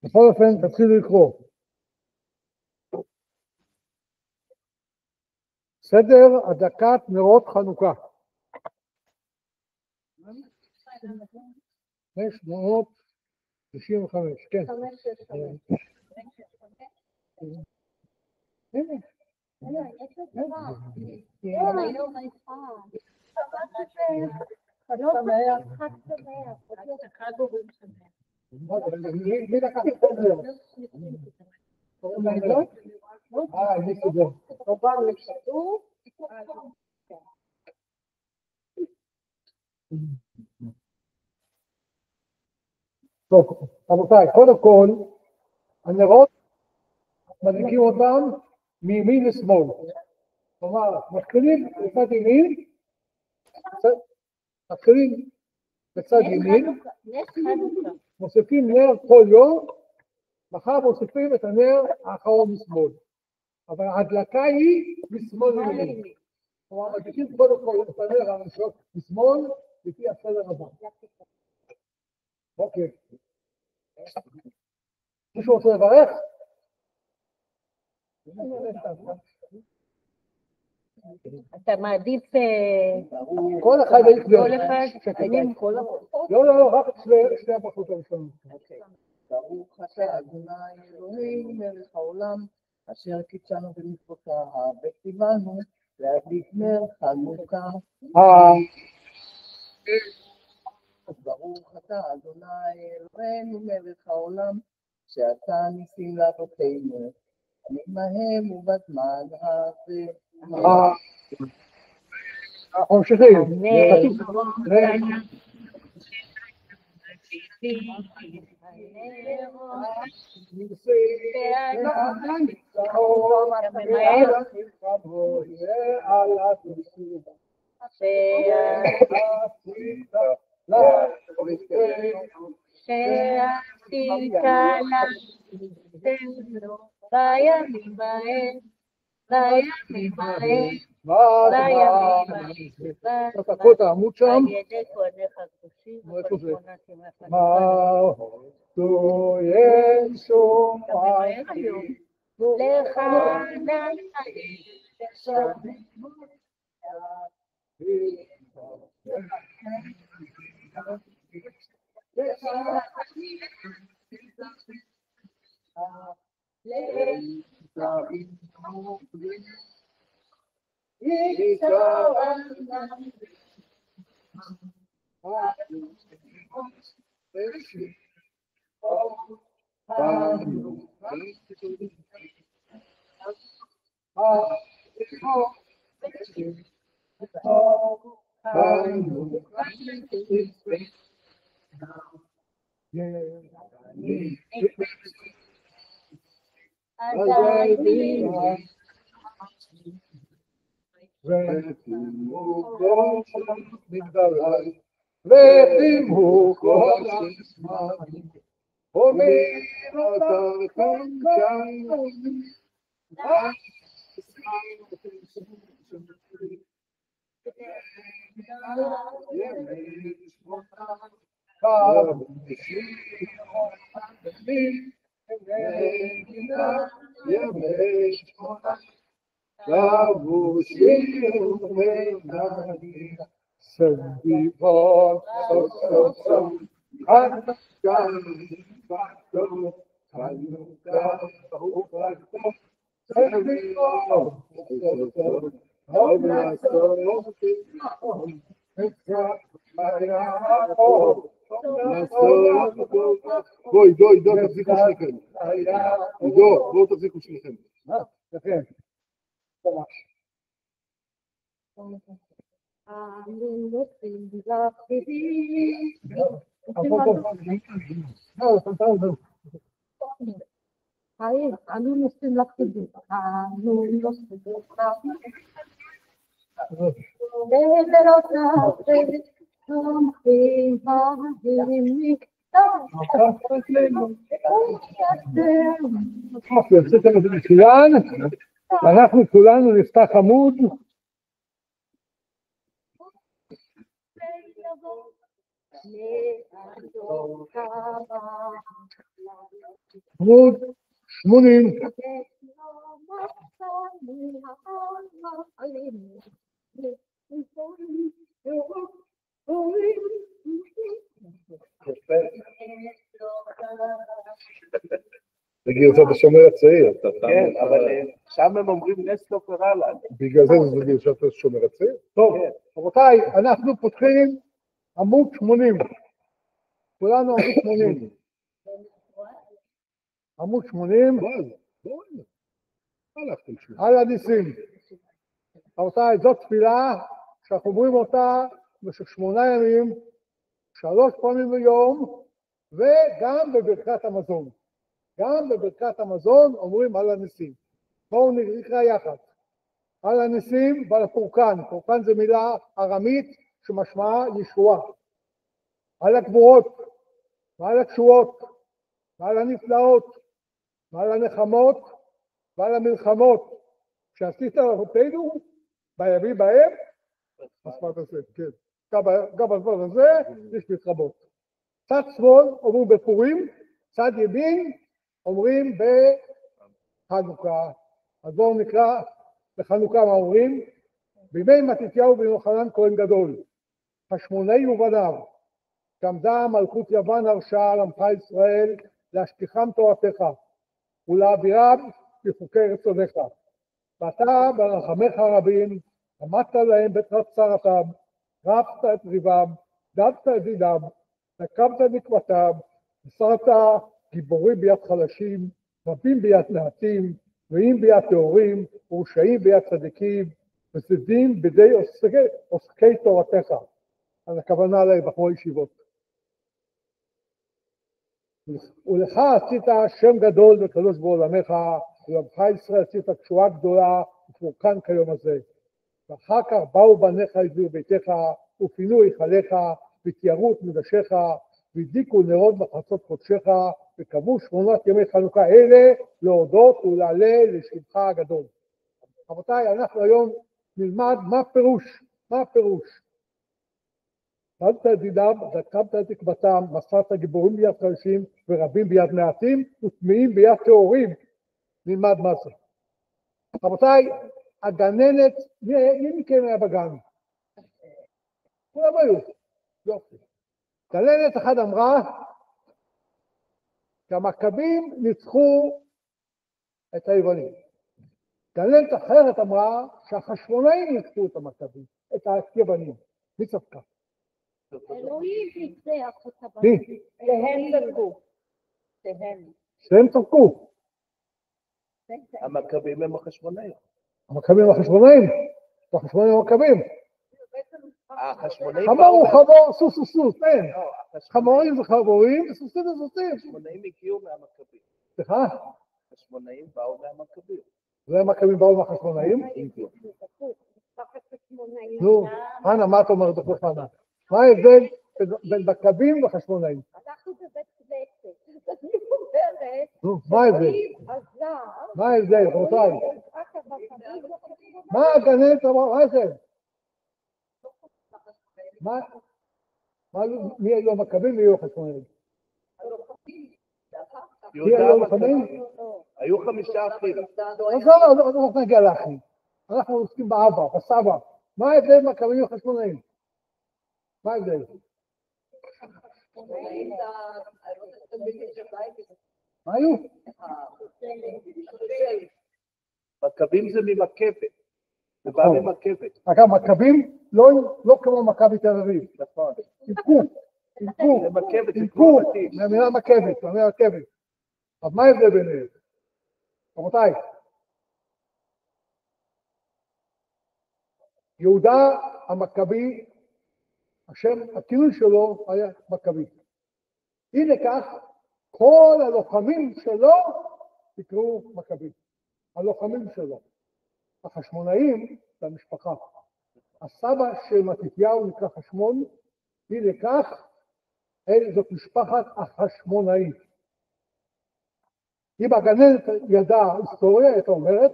בכל אופן, תתחילו לקרוא. סדר הדלקת נרות חנוכה. 595, כן. מי לקח את זה? אני סודר. טוב, רבותיי, קודם כל, הנרות, מדליקים אותם מימין לשמאל. כלומר, מתחילים בצד ימין, מוסיפים נר כל יום, מחר מוסיפים את הנר האחרון משמאל. אבל ההדלקה היא משמאל לימין. כלומר, מדליקים קודם כל את הנר הראשון משמאל, לפי הסדר הבא. אוקיי. מישהו רוצה לברך? אתה מעדיף כל אחד לא, רק שתי הברכות הראשונות. ברוך אתה אדוני אלוהינו מלך העולם אשר קידשנו במצוותיו וציוונו להדליק נר חנוכה. ברוך אתה אדוני אלוהינו מלך העולם שאתה ניסים לאבותינו עמהם ובזמן הזה. אנחנו ממשיכים. תקעו את העמוד שם. תו ישו לך ותימו כל הזמן אומר אותם כאן סביבון סוף כאן בחתו חנוכה ברוך אתה סביבון עוד לעשות בואי, תחזיקו שניכם. בואו תחזיקו שניכם. יפה. אני נוסעים לקטידים. עשיתם את זה מצוין, אנחנו כולנו נפתח עמוד עמוד 80. זה גרסת השומר הצעיר. כן, אבל שם הם אומרים נס לא קרה לנו. בגלל זה זה גרסת השומר הצעיר. טוב, רבותיי, אנחנו פותחים עמוד 80. כולנו עמוד 80. עמוד 80. על הניסים. רבותיי, זאת תפילה שאנחנו אומרים אותה במשך 8 ימים, 3 פעמים ביום, וגם בברכת המזון. גם בברכת המזון אומרים על הניסים. בואו נקרא יחד. על הניסים ועל הפורקן. פורקן זה מילה ארמית שמשמעה ישועה. על הגבורות ועל התשועות ועל הנפלאות ועל הנחמות ועל המלחמות שעשית לאבותינו בימים בהם, הספרת הזה, כן. גם בזמן הזה יש מלחמות. צד שמאל אומרים בפורים, צד ימין אומרים בחנוכה. אז בואו נקרא בחנוכה מה אומרים. בימי מתתיהו בן יוחנן כהן גדול, חשמונאי ובניו, שעמדה מלכות יוון הרשעה על עמך ישראל להשכיחם תורתך ולהעבירם בחוקי רצונך. ואתה ברחמך הרבים עמדת להם בתרת צרתם, רבת את ריבם, דדת את דינם, נקמת נקמתם, מסרת גיבורים ביד חלשים, רבים ביד מעטים, רעים ביד טהורים, ורשעים ביד צדיקים, וזדים בידי עוסקי תורתך. אז הכוונה לבחורי ישיבות. ולך עשית שם גדול וקדוש בעולמך, ולעמך ישראל עשית תשועה גדולה ופורקן כיום הזה. ואחר כך באו בניך הביאו ביתך, ופינו היכליך, ותיארו את מקדשך, והדליקו נרות בחצות קודשך, וקבעו 8 ימי חנוכה אלה להודות ולהלל לשבחך הגדול. רבותיי, אנחנו היום נלמד מה פירוש. נתת את דינם, נקמת את נקמתם, מסרת גיבורים ביד חלשים ורבים ביד מעטים, וטמאים ביד טהורים. נלמד מה זה. רבותיי, הגננת, מי מכם היה בגן? כולם היו. יופי. גננת אחת אמרה שהמכבים ניצחו את היוונים. גננת אחרת אמרה שהחשמונאים ניצחו את המכבים, את היוונים. מי צדקה? אלוהים ניצח אותה. מי? שהם צדקו. המכבים הם החשמונאים. המכבים החשמונאים. החשמונאים המכבים. החשמונאים חמור, סוס, אין. חמורים זה חמורים, וסוסים זה סוסים. החשמונאים הגיעו מהמכבים. סליחה? החשמונאים באו מהמכבים. והמכבים באו מהחשמונאים? נו, חנה, מה את אומרת לך, חנה? מה ההבדל בין מכבים וחשמונאים? אנחנו בבית כנסת. אני אומרת, נו, מה ההבדל? מה ההבדל, רבותיי? מה הגננת אמרה? מה ההבדל? מי היו המכבים ויהיו החשמונאים? מי היו המכבים? היו 5 אחים. אז לא נגיע לאחים. אנחנו עוסקים באבא, בסבא. מה ההבדל בין מכבים וחשמונאים? מה ההבדל? מה היו? מכבים זה ממכבת. זה בא ממכבת. אגב, מכבים לא כמו מכבי תל אביב. נכון. אימקו, זה מכבת, זה כמו בתים. מהמילה מכבת, מהמילה מכבת. אז מה ההבדל ביניהם? רבותיי, יהודה המכבי, השם, הכינוי שלו היה מכבי. הנה כך, כל הלוחמים שלו יקראו מכבי. הלוחמים שלו. החשמונאים זה המשפחה. הסבא של מתתיהו נקרא חשמון, הנה כך, זאת משפחת החשמונאים. אם הגננת ידעה היסטוריה, הייתה אומרת,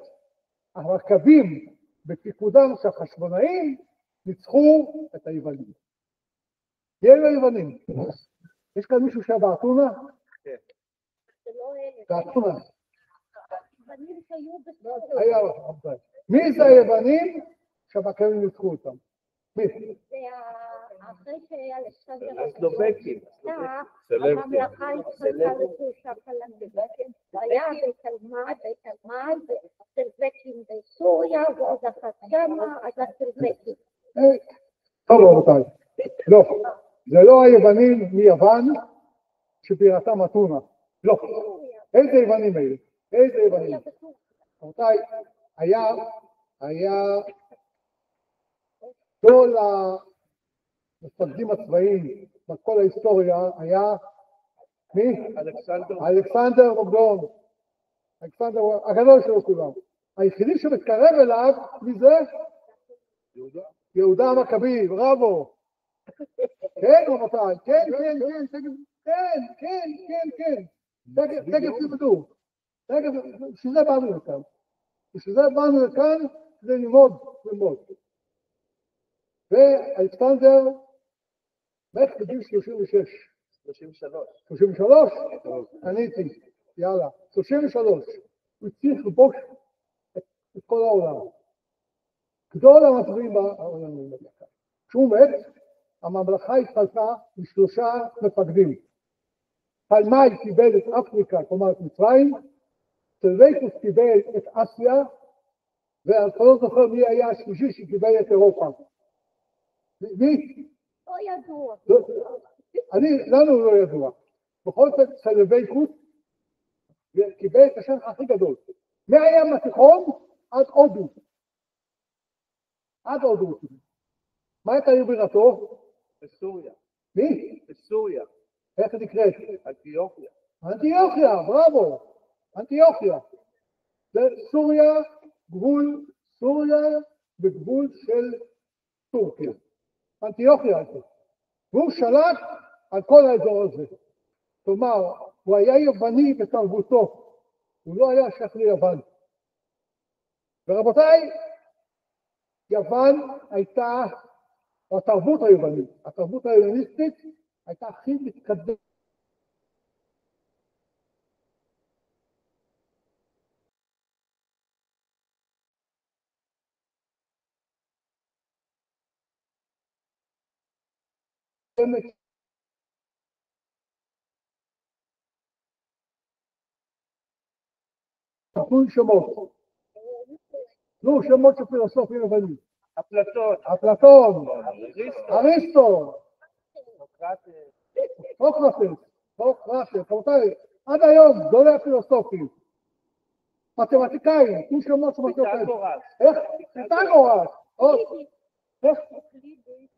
המכבים בפיקודם של החשמונאים ניצחו את היוונים. יהיו היוונים. יש כאן מישהו שהיה באתונה? כן. זה לא אלה. באתונה. בנים שהיו היה, מי זה היוונים שהבקרים ניצחו אותם? מי? זה אחרי שאלכסנדר הסלובקים. הממלכה התחלקה לשלושה חלקים. היה בית אלמד, סלבקים בסוריה, ועוד אחת שמה, אז הסלבקים. טוב רבותיי, לא, זה לא היוונים מיוון שבירתם אתונה, לא. איזה יוונים אלה? איזה יוונים? רבותיי, היה כל המפקדים הצבאיים בכל ההיסטוריה היה מי? אלכסנדר מוקדון, אלכסנדר הגדול שלו כולם. היחידי שמתקרב אליו, מי זה? יהודה המכבי, בראבו. כן רבותיי, כן, תכף תלמדו. בשביל זה באנו לכאן. בשביל זה באנו לכאן כדי ללמוד. ואלכסנדר מת בגיל 36. 33? עניתי, יאללה, 33. הוא הצליח לבוש את כל העולם. גדול המצביעים בעולם. כשהוא מת, הממלכה התחלקה משלושה מפקדים. תלמי קיבל את אפריקה, כלומר את מצרים, סלבקוס קיבל את אסיה, ואני לא זוכר מי היה השלישי שקיבל את אירופה. מי? לא ידוע. לנו לא ידוע. בכל זאת סלבקוס קיבל את השם הכי גדול. מהים התיכון עד הודו. עד הודו. מה הייתה עיר בירתו? בסוריה. מי? בסוריה. איך נקראת? אנטיוכיה. אנטיוכיה, בראבו. אנטיוכיה. זה סוריה, גבול סוריה בגבול של טורקיה. אנטיוכיה הייתה. והוא שלט על כל האזור הזה. כלומר, הוא היה יווני בתרבותו. הוא לא היה שייך ליוון. ורבותיי, יוון הייתה, התרבות היוונית, התרבות היווניסטית הייתה הכי מתקדמת. נתנו שמות. נו, שמות של פילוסופים יוונים. אפלטון, אריסטו, סוקרטס, רבותיי, עד היום גדולי הפילוסופים, מתמטיקאים, תנו שמות של מתמטיקאים. איך? פיתגורס. איך?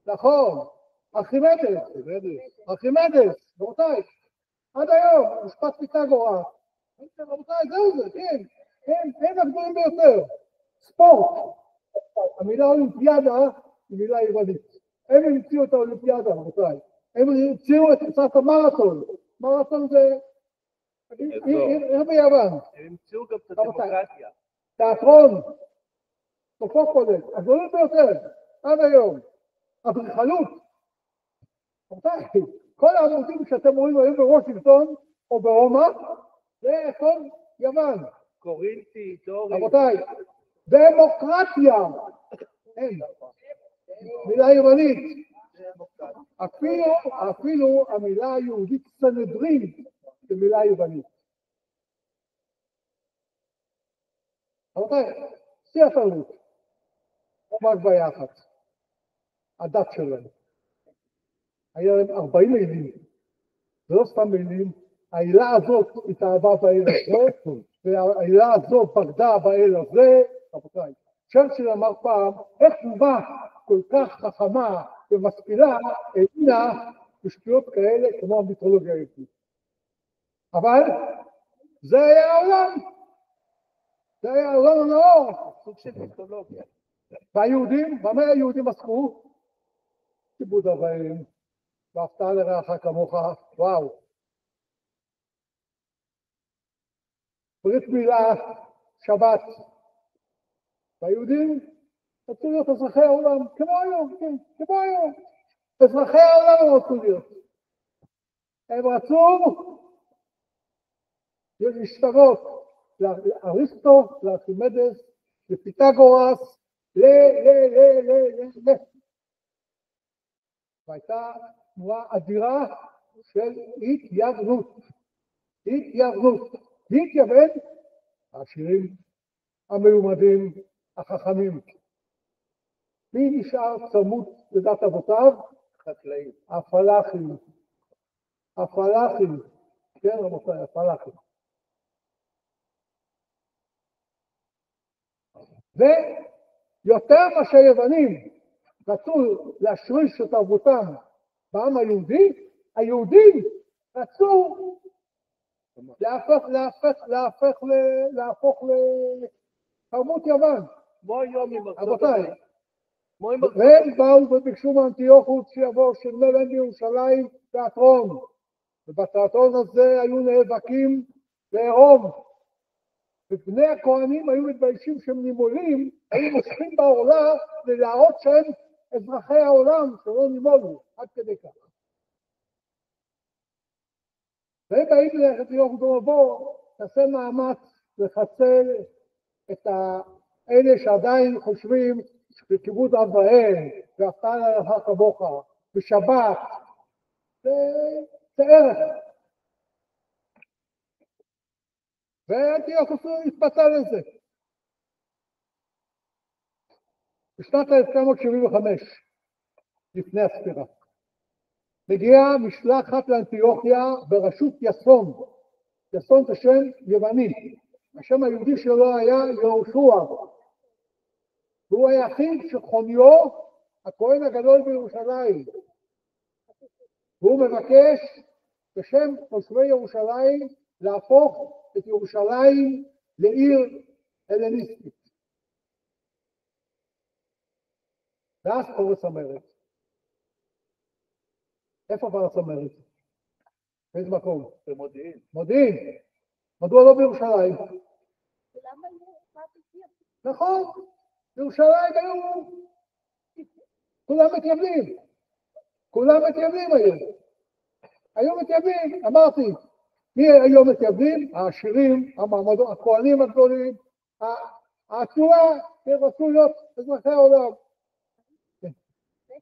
נכון, ארכימדס, רבותיי, עד היום, משפט פיתגורס. רבותיי, זהו זה, כן, הם הגדולים ביותר. ספורט. המילה אולימפיאדה היא מילה יוונית. הם המציאו את האולימפיאדה, רבותיי. הם המציאו את קצת המרתון. מרתון זה... איך ביוון? הם המציאו גם את הדמוקרטיה. תיאטרון. סופוקולס. הגדולים ביותר. עד היום. אדריכלות. רבותיי, כל העמודים שאתם רואים היום בוושינגטון או ברומא, זה הכל יוון. קורינטי, דורי. רבותיי, דמוקרטיה. אין. מילה יוונית. אפילו המילה היהודית סנהדרין זה מילה יוונית. רבותיי, שיא התרבות. רק בעיה אחת. הדת שלהם. היה להם 40 מילים. זה לא סתם מילים. העילה הזאת התאהבה באל הזה, והעילה הזאת בגדה באל הזה. רבותיי, צ'רצ'יל אמר פעם, איך אומה כל כך חכמה ומשכילה אינה בשטויות כאלה כמו המיתולוגיה היהודית. אבל זה היה העולם. זה היה העולם הנאור. סוג של מיתולוגיה. והיהודים, במה היהודים עסקו? כיבוד אב ואם, ואהבת לרעך כמוך, וואו. ברית מילה, שבת. והיהודים רצו להיות אזרחי העולם, כמו היום, כן, כמו היום. אזרחי העולם רצו להיות. הם רצו להשתרות לאריסטו, לארכימדס, לפיתגורס, והייתה תנועה אדירה של התייוונות. מי התייוון? העשירים, המלומדים, החכמים. מי נשאר צמוד לדת אבותיו? חקלאים. הפלאחים. כן רבותיי, הפלאחים. ויותר מה שהיוונים רצו להשריש את תרבותם בעם היהודי, היהודים רצו להפוך לתרבות יוון. כמו היום עם ארצות רבותיי, הברית. והם באו וביקשו מאנטיוכוס שיבוא שיבנה להם בירושלים תיאטרון, ובתיאטרון הזה היו נאבקים בעירום, ובני הכהנים היו מתביישים שהם נימולים, היו מושכים בעורלה להראות שהם אזרחי העולם שלא נימולו, עד כדי כך. והם באים לאנטיוכוס ואומרים, תעשה מאמץ לחסל את אלה שעדיין חושבים בכיבוד אב ואם, ואהבת לרעך כמוך, בשבת, זה ערך. ואנטיוכוס התפתה לזה. בשנת 1975, לפני הספירה, מגיעה משלחת לאנטיוכיה בראשות יסון. יסון זה שם יווני. השם היהודי שלו היה יהושע. והוא היה אחיו של חוניו, הכהן הגדול בירושלים. והוא מבקש בשם תושבי ירושלים להפוך את ירושלים לעיר הלניסטית. ואז פורץ המרד. איפה פורץ המרד? באיזה מקום? במודיעין. מודיעין. מדוע לא בירושלים? למה לא? נכון, בירושלים היו, כולם מתייוונים. כולם מתייוונים היום. היו מתייוונים, אמרתי, מי היום מתייוונים? העשירים, המעמדות, הכהנים הגדולים, התנועה, שרצו להיות אזרחי העולם. זה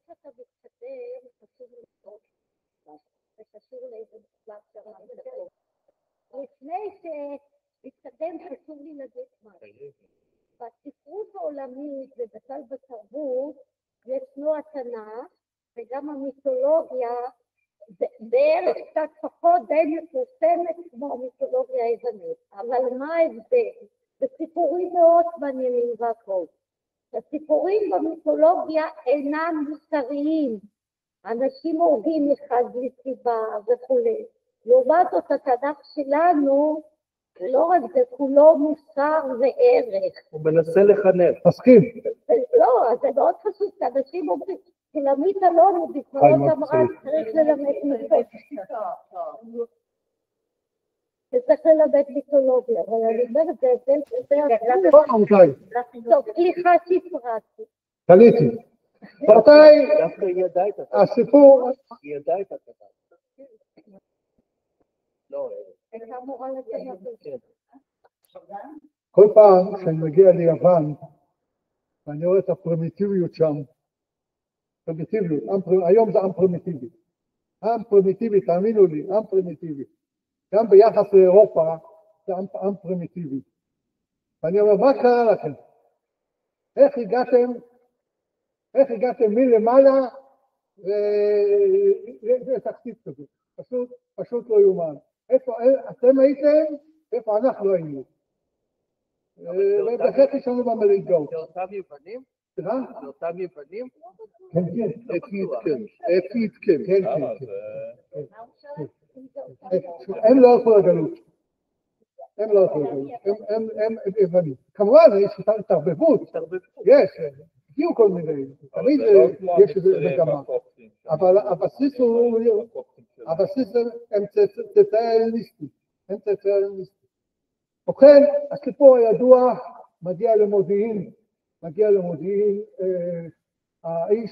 שאתה מתקדם, חשוב לראות, זה חשוב לאיזה בשלב שרק לפני שמתקדם חשוב לי להגיד משהו. בספרות העולמית ובכלל בתרבות ישנו התנ"ך וגם המיתולוגיה בערך קצת פחות די מפורסמת כמו המיתולוגיה היוונית. אבל מה ההבדל? בסיפורים מאוד מעניינים והכל. הסיפורים במיתולוגיה אינם מוסריים. אנשים הורגים אחד בלי סיבה וכולי. לעומת זאת התנ"ך שלנו, לא רק זה כולו מוסר וערך. הוא מנסה לחנך. מסכים. לא, זה מאוד חשוב, שאנשים אומרים, תלמיד אלון בזמנות אמרה, צריך ללמד מיתולוגיה. צריך ללמד מיתולוגיה, אבל אני אומרת, זה טוב, סליחה שהפרעתי. תליתי. רבותיי, דווקא היא ידעה את הכתב. הסיפור, היא ידעה את הכתב. לא, הייתה אמורה לתת. כל פעם שאני מגיע ליוון, ואני רואה את הפרימיטיביות שם, פרימיטיביות, היום זה עם פרימיטיבי. עם פרימיטיבי, תאמינו לי, עם פרימיטיבי. גם ביחס לאירופה, זה עם פרימיטיבי. ואני אומר, מה קרה לכם? איך הגעתם מלמעלה לתחתית כזאת? פשוט לא יאומן. איפה אתם הייתם? איפה אנחנו היינו? ובחצי יש לנו במה להתגאות. זה אותם יוונים? סליחה? זה אותם יוונים? כן, כן. אפית, כן. כן, כן. הם לא הלכו לגלות. הם יוונים. כמובן, יש התערבבות. יש, הגיעו כל מיני. תמיד יש איזה מגמה. אבל הבסיס הם צאצאי הלניסטים. ובכן, הסיפור הידוע מגיע למודיעין האיש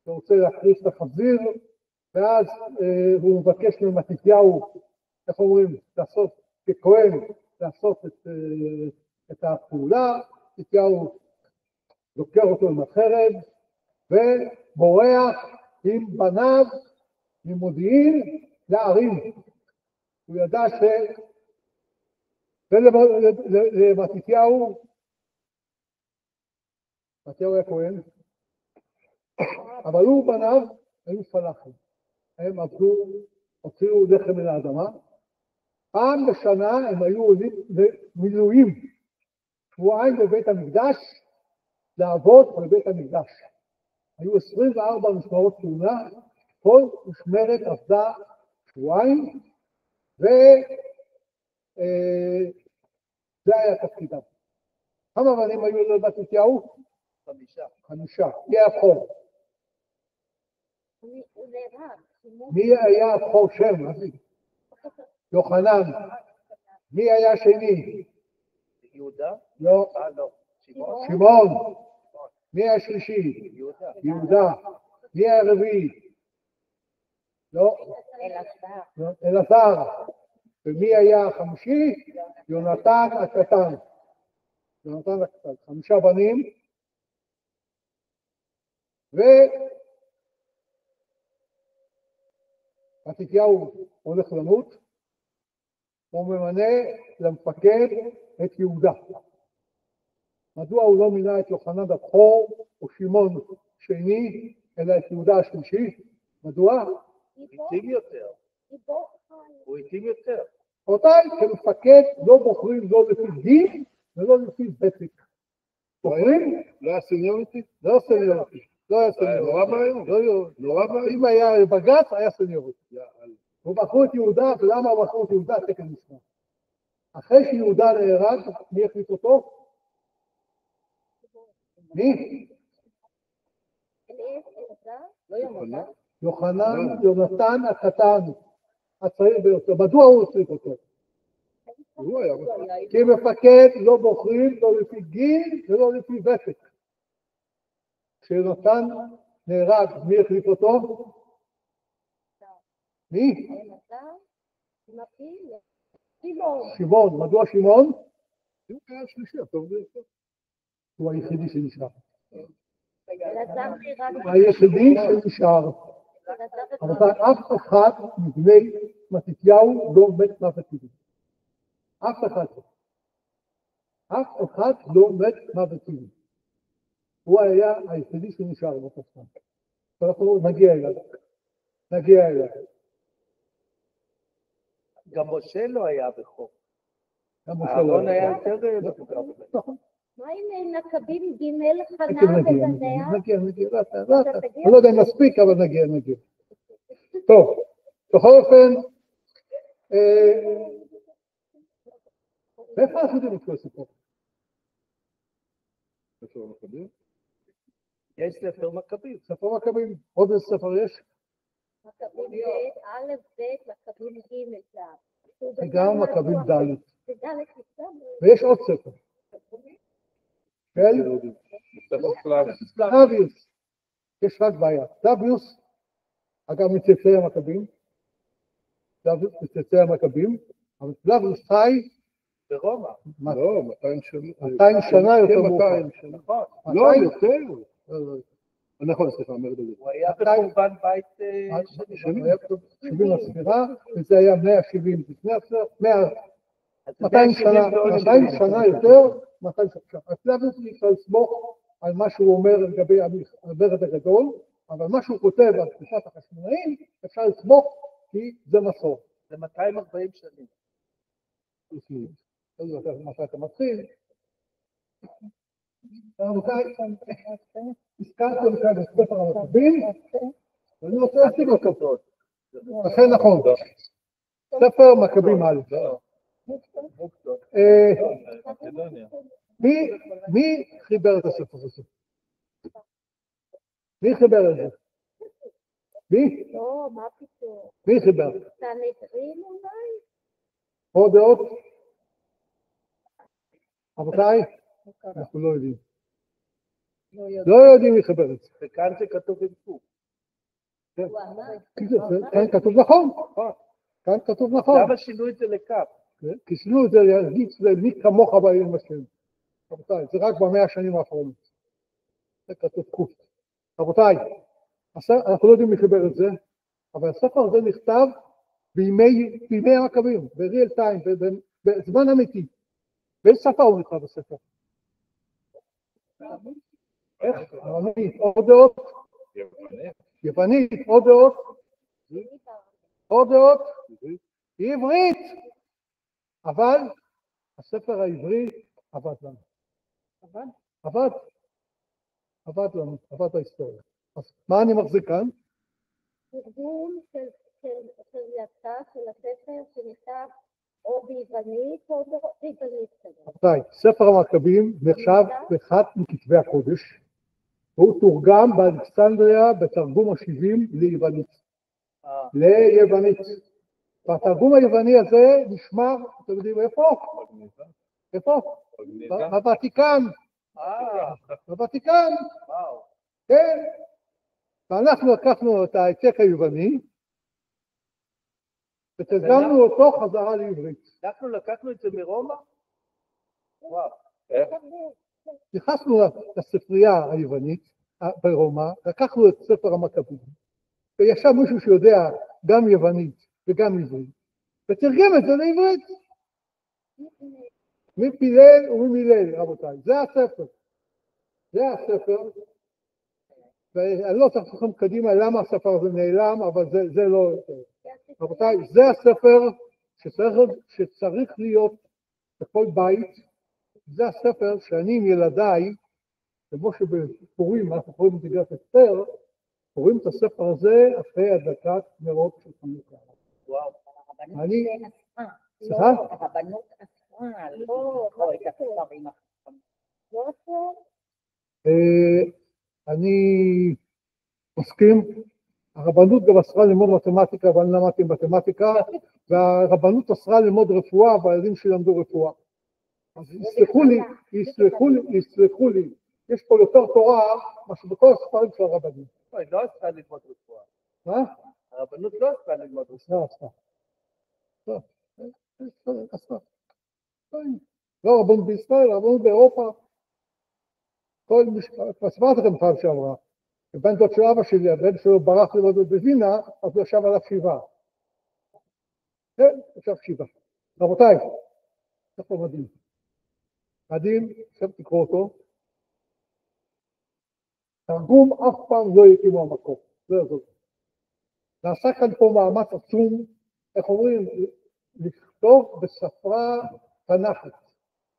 שרוצה להכניס את החזיר, ואז הוא מבקש ממתתיהו, איך אומרים, לעשות ככהן לעשות את הפעולה, מתתיהו דוקר אותו עם החרב ובורח עם בניו ממודיעין לערים. הוא ידע ולמתתיהו, מתתיהו היה כהן, אבל הוא ובניו היו פלאחים. הם עבדו, הוציאו לחם מן האדמה. פעם בשנה הם היו עולים למילואים, שבועיים בבית המקדש, לעבוד בבית המקדש. היו 24 משמרות כהונה, כל משמרת עבדה שבועיים, וזה היה תפקידם. כמה בנים היו למתתיהו? 5. מי היה הבכור? מי היה הבכור שם? יוחנן. מי היה שני? יהודה? לא. לא. שמעון. מי היה שלישי? יהודה. מי היה רביעי? לא. אלעזר. ומי היה חמישי? יונתן הקטן. יונתן הקטן. 5 בנים. ומתתיהו הולך למות, הוא ממנה למפקד את יהודה. מדוע הוא לא מינה את יוחנן הבכור או שמעון שני, אלא את יהודה השלישי? מדוע? איטים יותר. הוא איטים יותר. אותי כמפקד לא בוחרים לא לפי גיל ולא לפי ותק. בוחרים? לא היה סניוריטי? לא סניוריטי. לא היה סניוריטי. נורא מהיום. נורא מהיום. אם היה בג"ץ, היה סניוריטי. הוא בחרו את יהודה, ולמה הוא בחרו את יהודה? תקן משנה. אחרי שיהודה נהרג, מי החליט אותו? מי? יונתן הקטן, הצעיר ביותר. מדוע הוא החליט אותו? כי מפקד לא בוחרים לא לפי גיל ולא לפי ותק. כשיונתן נהרג, מי החליט אותו? מי? שמעון. מדוע שמעון? הוא היה השלישי הטוב ביותר. הוא היחידי שנשאר. היחידי שנשאר. אבל אף אחד מבני מתתיהו לא מת מוות טבעי. אף אחד לא. אף אחד לא מת מוות טבעי. הוא היה היחידי שנשאר באותו זמן. ואנחנו נגיע אליו. גם משה לא היה בכור. אהרון היה יותר מבוגר. נכון. מה עם נקבים ג' חנה ובניה? נגיע, אני לא יודע אם נספיק, אבל נגיע. טוב, בכל אופן, איפה אנחנו יודעים את כל הסיפור? ספר מכבים? יש ספר מכבים. ספר מכבים. עוד איזה ספר יש? מכבים ב', א', ב', מכבים ג'. וגם מכבים ד'. וד' ויש עוד ספר. פלביוס. יש רק בעיה. פלביוס, אגב מצאצאי המכבים, אבל פלביוס חי ברומא. לא, 200 שנה יותר מאוחר. לא, יותר. נכון, סליחה, מרדלי. הוא היה בחורבן בית שני. 70 לספירה, וזה היה 170 לפני הספירה, 200 שנה יותר, 200 שנה. הפלביוס אפשר לסמוך על מה שהוא אומר לגבי המרד הגדול, אבל מה שהוא כותב על תקופת החשמונאים, אפשר לסמוך כי זה מסור. זה 240 שנים. מתי אתה מתחיל? רבותיי, הזכרתם כאן את ספר המכבים, ואני רוצה להציג אותו. לכן נכון, ספר מכבים א'. מי חיבר את הספר הזה? מי חיבר את זה? מי? לא, מה פתאום? מי חיבר? סנהדרין אולי? עוד דעות? רבותיי, אנחנו לא יודעים. לא יודעים מי חיבר את זה. וכאן זה כתוב עם פור. כאן כתוב נכון. כאן כתוב נכון. למה שינו את זה לקו? כיסנו את זה להגיד מי כמוך בעיר השם. רבותיי, זה רק ב100 השנים האחרונות. זה כתוב קוף. רבותיי, אנחנו לא יודעים מי חיבר את זה, אבל הספר הזה נכתב בימי המכבים, בריאל טיים, בזמן אמיתי. באיזה שפה הוא נכתב בספר? איך? יוונית, עוד דעות? יוונית, עוד דעות? עוד דעות? עברית. אבל הספר העברי עבד לנו. עבד לנו, עבד בהיסטוריה. אז מה אני מחזיק כאן? תרגום של יצא של הספר שנכתב או ביוונית או בעברית כזה. ספר המכבים נחשב אחד מכתבי הקודש, והוא תורגם באלכסנדריה בתרגום ה-70 ליוונית. והתרגום היווני הזה נשמר, אתם יודעים איפה? איפה? בוותיקן. בוותיקן. כן. ואנחנו לקחנו את העתק היווני, ותרגמנו אותו חזרה לעברית. אנחנו לקחנו את זה מרומא? וואו. נכנסנו לספרייה היוונית ברומא, לקחנו את ספר המכבים, וישב מישהו שיודע גם יוונית וגם עברית, ותרגם את זה לעברית. מי פילל ומי מילל, רבותיי. זה הספר. זה הספר. ואני לא צריך לכם קדימה למה הספר הזה נעלם, אבל זה לא... רבותיי, זה הספר שצריך להיות בכל בית. זה הספר שאני עם ילדיי, כמו שבפורים, אנחנו קוראים את מגילת אסתר, קוראים את הספר הזה אחרי הדלקת נרות של חנוכה. וואו. אני... סליחה? הרבנות אסרה, לא את הספרים. לא אסרה? אני מסכים. הרבנות גם אסרה ללמוד מתמטיקה, אבל אני למדתי מתמטיקה, והרבנות אסרה ללמוד רפואה, והילדים שלמדו רפואה. אז יסלחו לי, יש פה יותר תורה, משהו בכל הספרים של הרבנות. לא, היא לא אסרה ללמוד רפואה. מה? הרבנות לא אסרה ללמוד רפואה. אסרה. לא רבנות בישראל, רבנות באירופה. כל כבר סיפרתי לכם פעם שעברה. בן דוד של אבא שלי, הבן שלו ברח ללמוד בווינה, אז הוא ישב עליו 7. כן, ישב 7. רבותיי, ספר מדהים. מדהים, עכשיו תקראו אותו. תרגום אף פעם לא יהיה כמו המקור. לא יעזור. נעשה כאן פה מאמץ עצום, איך אומרים, לכתוב בשפה תנ"כית.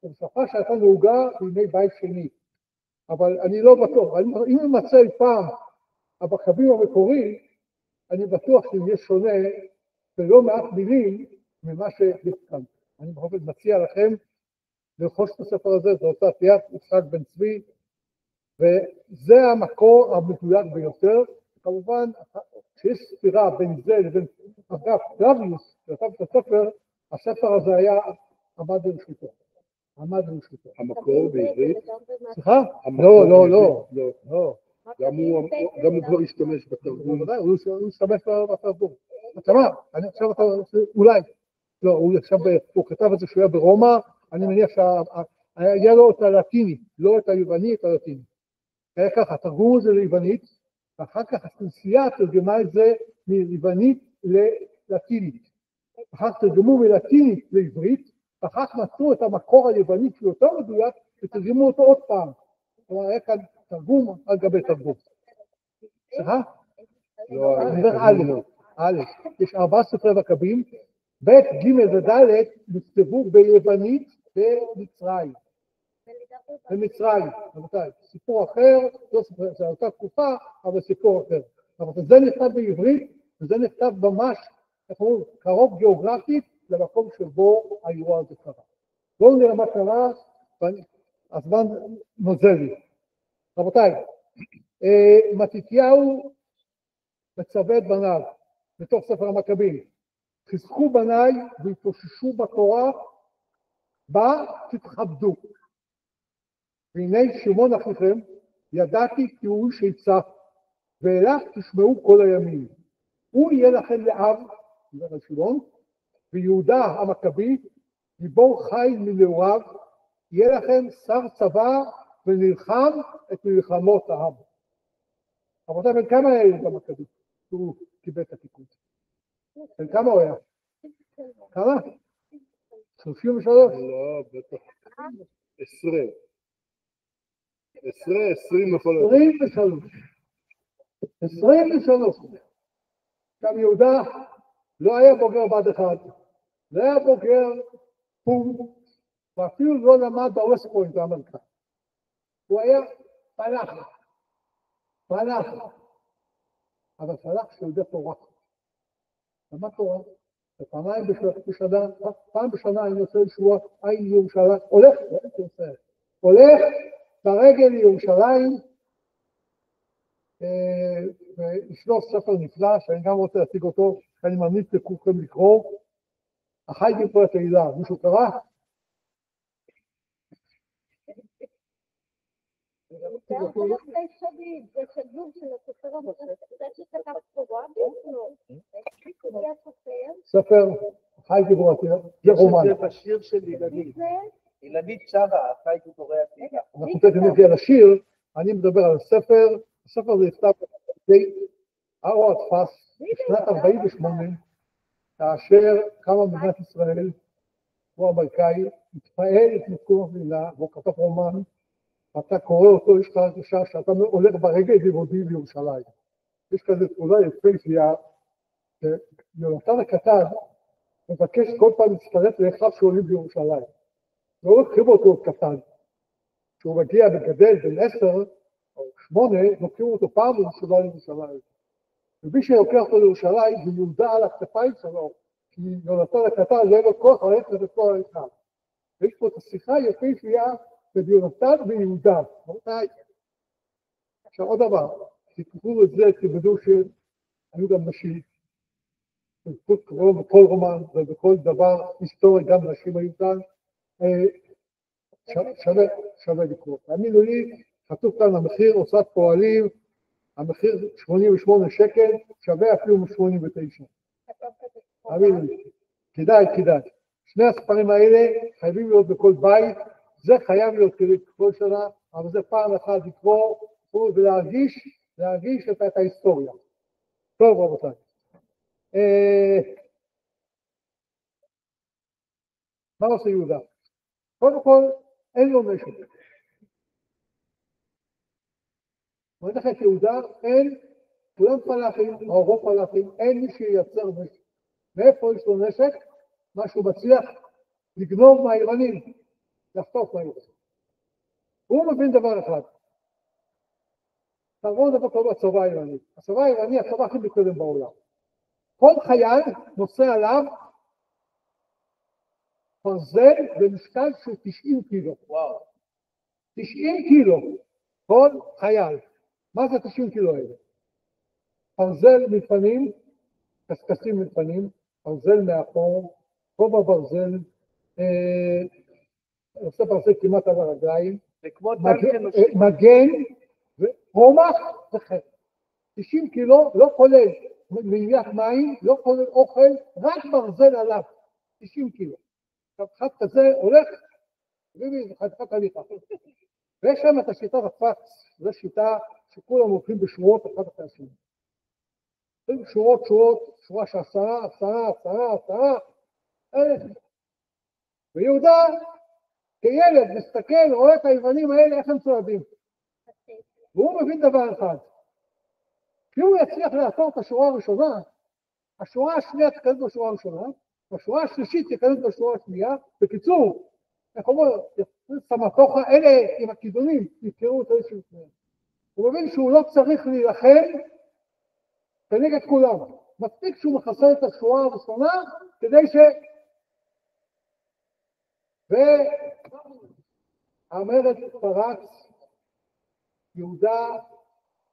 בשפה שהייתה נהוגה בימי בית שני. אבל אני לא בטוח, אם נמצא אי פעם המכבים המקורי, אני בטוח שזה יהיה שונה ולא מעט מילים ממה שיש כאן. אני בכל זאת מציע לכם לרכוש את הספר הזה, זה הוצאת יד יצחק בן צבי, וזה המקור המדויק ביותר. כמובן, כשיש סתירה בין זה לבין, אגב, פלביוס, שכתב את הספר הזה היה עמד לרשותו. המקור בעברית? סליחה? לא. גם הוא כבר השתמש בתרגום. הוא השתמש בתרגום. אתה מה? אני עכשיו, אולי. לא, הוא כתב את זה שהוא היה ברומא, אני מניח שהיה לו את הלטיני, לא את היווני, את הלטיני. היה ככה, התרגום הזה ליוונית, ואחר כך הכנסייה תרגמה את זה מיוונית ללטינית. אחר כך תרגמו מלטינית לעברית, אחר כך מצאו את המקור היוונית שהוא יותר מדויק, ותרגמו אותו עוד פעם. כלומר, היה כאן תרגום על גבי תרגום. סליחה? אני אומר א', יש 4 ספרי מכבים, ב', ג' וד' נכתבו ביוונית במצרים. במצרים, רבותיי, סיפור אחר, זה אותה תקופה, אבל סיפור אחר. אבל זה נכתב בעברית, וזה נכתב ממש, איך אומרים, קרוב גיאוגרפית למקום שבו האירוע הזה קרה. בואו נראה מה קרה, הזמן נוזל לי. רבותיי, מתתיהו מצווה את בניו, בתוך ספר המכבים. חזקו בניי והתאוששו בתורה, בה תתכבדו. והנה שמעון אחיכם, ידעתי כי הוא איש עצה, ואליו תשמעו כל הימים. הוא יהיה לכם לאב, אומר שמעון, ויהודה המכבי גיבור חיל מנעוריו, יהיה לכם שר צבא ונלחם את מלחמות העם. רבותיי, בן כמה היה יהודה מכבי? הוא קיבל את הפיקוד. בן כמה הוא היה? כמה? 33? לא, בטח. 20 יכול להיות. 23. עכשיו יהודה לא היה בוגר בד אחד, לא היה בוגר פום, ואפילו לא למד בווסט פוינט באמריקה. הוא היה פלח, אבל פלח שיודע תורה. למד תורה, ופעמיים בשנה, פעם בשנה אני עושה לשבוע עין לירושלים, הולך ברגל לירושלים, וישנו ספר נפלא, שאני גם רוצה להציג אותו, שאני ממליץ לכולכם לקרוא, החי גיבורי התהילה, מישהו קרא? ספר, החי גיבורי התהילה, זה רומן. זה בשיר של אילנית. אילנית שרה, החי גיבורי התהילה. אנחנו תכף נגיע לשיר, אני מדבר על הספר, הספר הזה נכתב בידי ארו הדפס בשנת 48, כאשר קמה מדינת ישראל, הוא אמריקאי, התפעל את מקום המדינה, והוא כתב רומן, ואתה קורא אותו, יש לך הרגשה שאתה הולך ברגל לימודים לירושלים. יש כזה תמונה יפהפייה, שיונתן הקטן מבקש כל פעם להצטרף לאחיו שעולים בירושלים. לא לוקחים אותו קטן. כשהוא מגיע וגדל בין 10 או 8, לוקחים אותו פעם ראשונה לירושלים. ומי שלוקח אותו לירושלים, זה יהודה על הכתפיים שלו, כי יונתן הקטן לא לו כוח ללכת לכל ההליכה. ויש פה את השיחה היפהפייה בין יונתן ויהודה. עכשיו עוד דבר, תקראו את זה, תלמדו שהיו גם נשים, בכל רומן ובכל דבר היסטורי, גם נשים היו כאן, שווה לקרוא. תאמינו לי, כתוב כאן המחיר הוצאת פועלים, המחיר 88 שקל, שווה אפילו 89. תאמינו לי, כדאי. שני הספרים האלה חייבים להיות בכל בית, זה חייב להיות כל שנה, אבל זה פעם אחת לקרוא ולהרגיש את ההיסטוריה. טוב רבותיי. מה עושה יהודה? קודם כל, אין לו נשק. אומרת לך את יהודה, אין, כולם פלחים, או רוב פלחים, אין מי שייצר נשק. מאיפה יש לו נשק? מה שהוא מצליח לגנוב מהיוונים, לחטוף מהיוונים. הוא מבין דבר אחד. תראו דבר טוב בצבא היווני. הצבא היווני, הצבא הכי מתקדם בעולם. כל חייל נושא עליו ברזל במשקל של 90 קילו. וואו. 90 קילו, כל חייל. מה זה 90 קילו האלה? ברזל מלפנים, קשקשים מלפנים, ברזל מאחור, כובע ברזל, עושה ברזל כמעט על הרגליים, מגן, רומח וחר. 90 קילו, לא כולל מיליח מים, לא כולל אוכל, רק ברזל עליו. 90 קילו. עכשיו אחד כזה הולך, זה חתיכת הליכה. ויש שם את השיטת הפקס, זו שיטה שכולם הולכים בשורות אחד אחרי השני. שורות, שורה של 10, ויהודה כילד מסתכל, רואה את היוונים האלה איך הם צועדים. והוא מבין דבר אחד, כי הוא יצליח לעצור את השורה הראשונה, השורה השנייה תיכנס בשורה הראשונה, והשורה השלישית תיכנס בשורה השנייה. בקיצור, איך אומרים, סמטוחה, אלה עם הכידונים, יזכרו את האיש לפניהם. הוא מבין שהוא לא צריך להילחם כנגד כולם. מספיק שהוא מחסל את השורה הראשונה, כדי והמרד פרץ, יהודה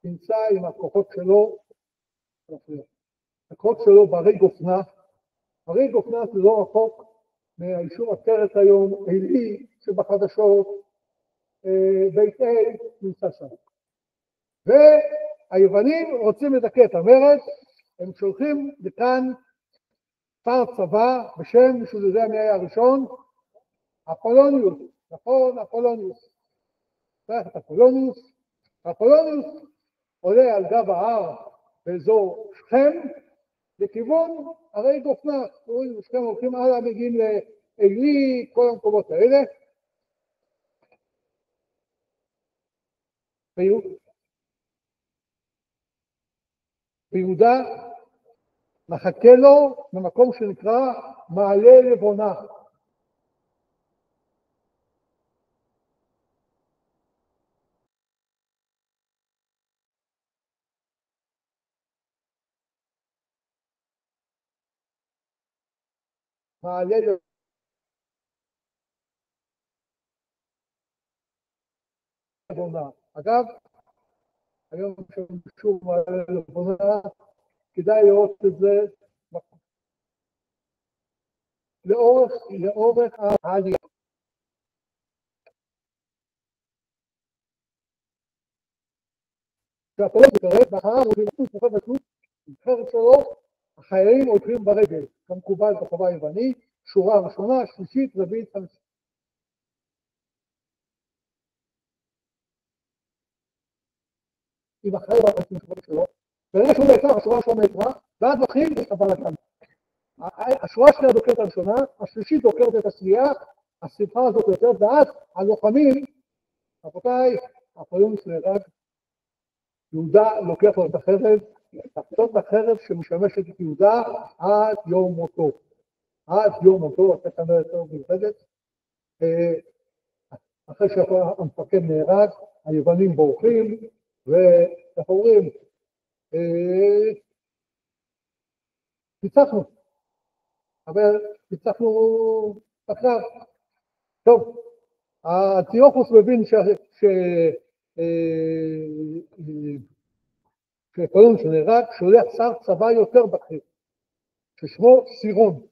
נמצא עם הכוחות שלו, הכוחות שלו ברי גופנה. ברי גופנה זה לא רחוק מהיישוב עטרת היום, עלי שבחדשות, בית אל נמצא שם. והיוונים רוצים לדכא את המרד, הם שולחים לכאן שר צבא בשם, מישהו יודע מי היה הראשון, אפולוניוס, נכון, אפולוניוס. אפולוניוס עולה על גב ההר באזור שכם, לכיוון הרי גופנה, שכם הולכים הלאה, מגיעים לעלי, כל המקומות האלה. ויהודה מחכה לו במקום שנקרא מעלה לבונה. מעלה לבונה. אגב, היום שוב מעלה לבונה, כדאי לראות את זה לאורך העלייה. כשהפולוניוס מתקרב, מאחריו הוא סוחב הסוס, נבחרת שלו, החיילים הולכים ברגל, כמקובל בצבא היווני, שורה ראשונה, שלישית, רביעית, חמישית. עם החיילים הולכים שלו, ברגע שהוא נעצר, השורה שלו נעצרה, ואז מתחיל בלגן. השורה השנייה דוקרת הראשונה, השלישית דוקרת את השנייה, השמחה הזאת יותר, ואז הלוחמים, רבותיי, הפולוניוס נהרג, יהודה לוקח לו את החרב, לחצות החרב שמשמשת את יהודה עד יום מותו. עד יום מותו, אתה כנראה יותר מיוחדת. אחרי שהמפקד נהרג, היוונים בורחים, ואנחנו אומרים, ניצחנו. אבל ניצחנו בקרב. טוב, אנטיוכוס מבין כשפולוניוס נהרג, שולח שר צבא יותר בכיר, ששמו סירון.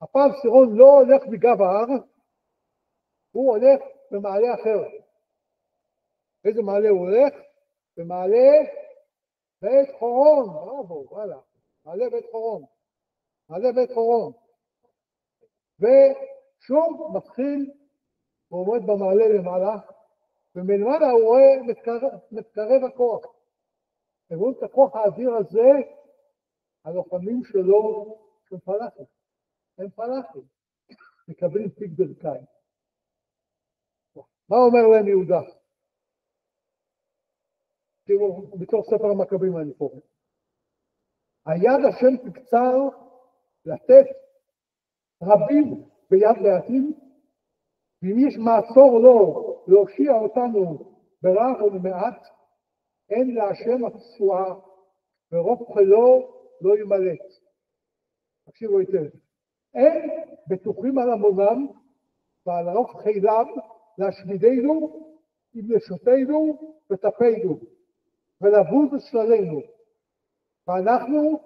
הפעם סירון לא הולך בגב ההר, הוא הולך במעלה אחר. איזה מעלה הוא הולך? במעלה בית חורון, בראבו, וואלה, מעלה בית חורון. מעלה בית חורון. ושוב מתחיל, הוא עומד במעלה למעלה, ומלמעלה הוא רואה מתקרב הכוח. הם רואים את הכוח האדיר הזה, הלוחמים שלו, שהם פלחים. הם פלחים. מקבלים פיק ברכיים. מה אומר להם יהודה? תראו, בתור ספר המכבים אני קורא. היד השם תקצר לתת רבים ביד מעטים, ואם יש מעצור לו להושיע אותנו ברב ומעט, אין להשם התשועה, ורוב חילו לא ימלט. תקשיבו היטב. אין בטוחים על המונם ועל רוב חילם להשמידנו עם נשותינו וטפינו, ולבוז אצלנו. ואנחנו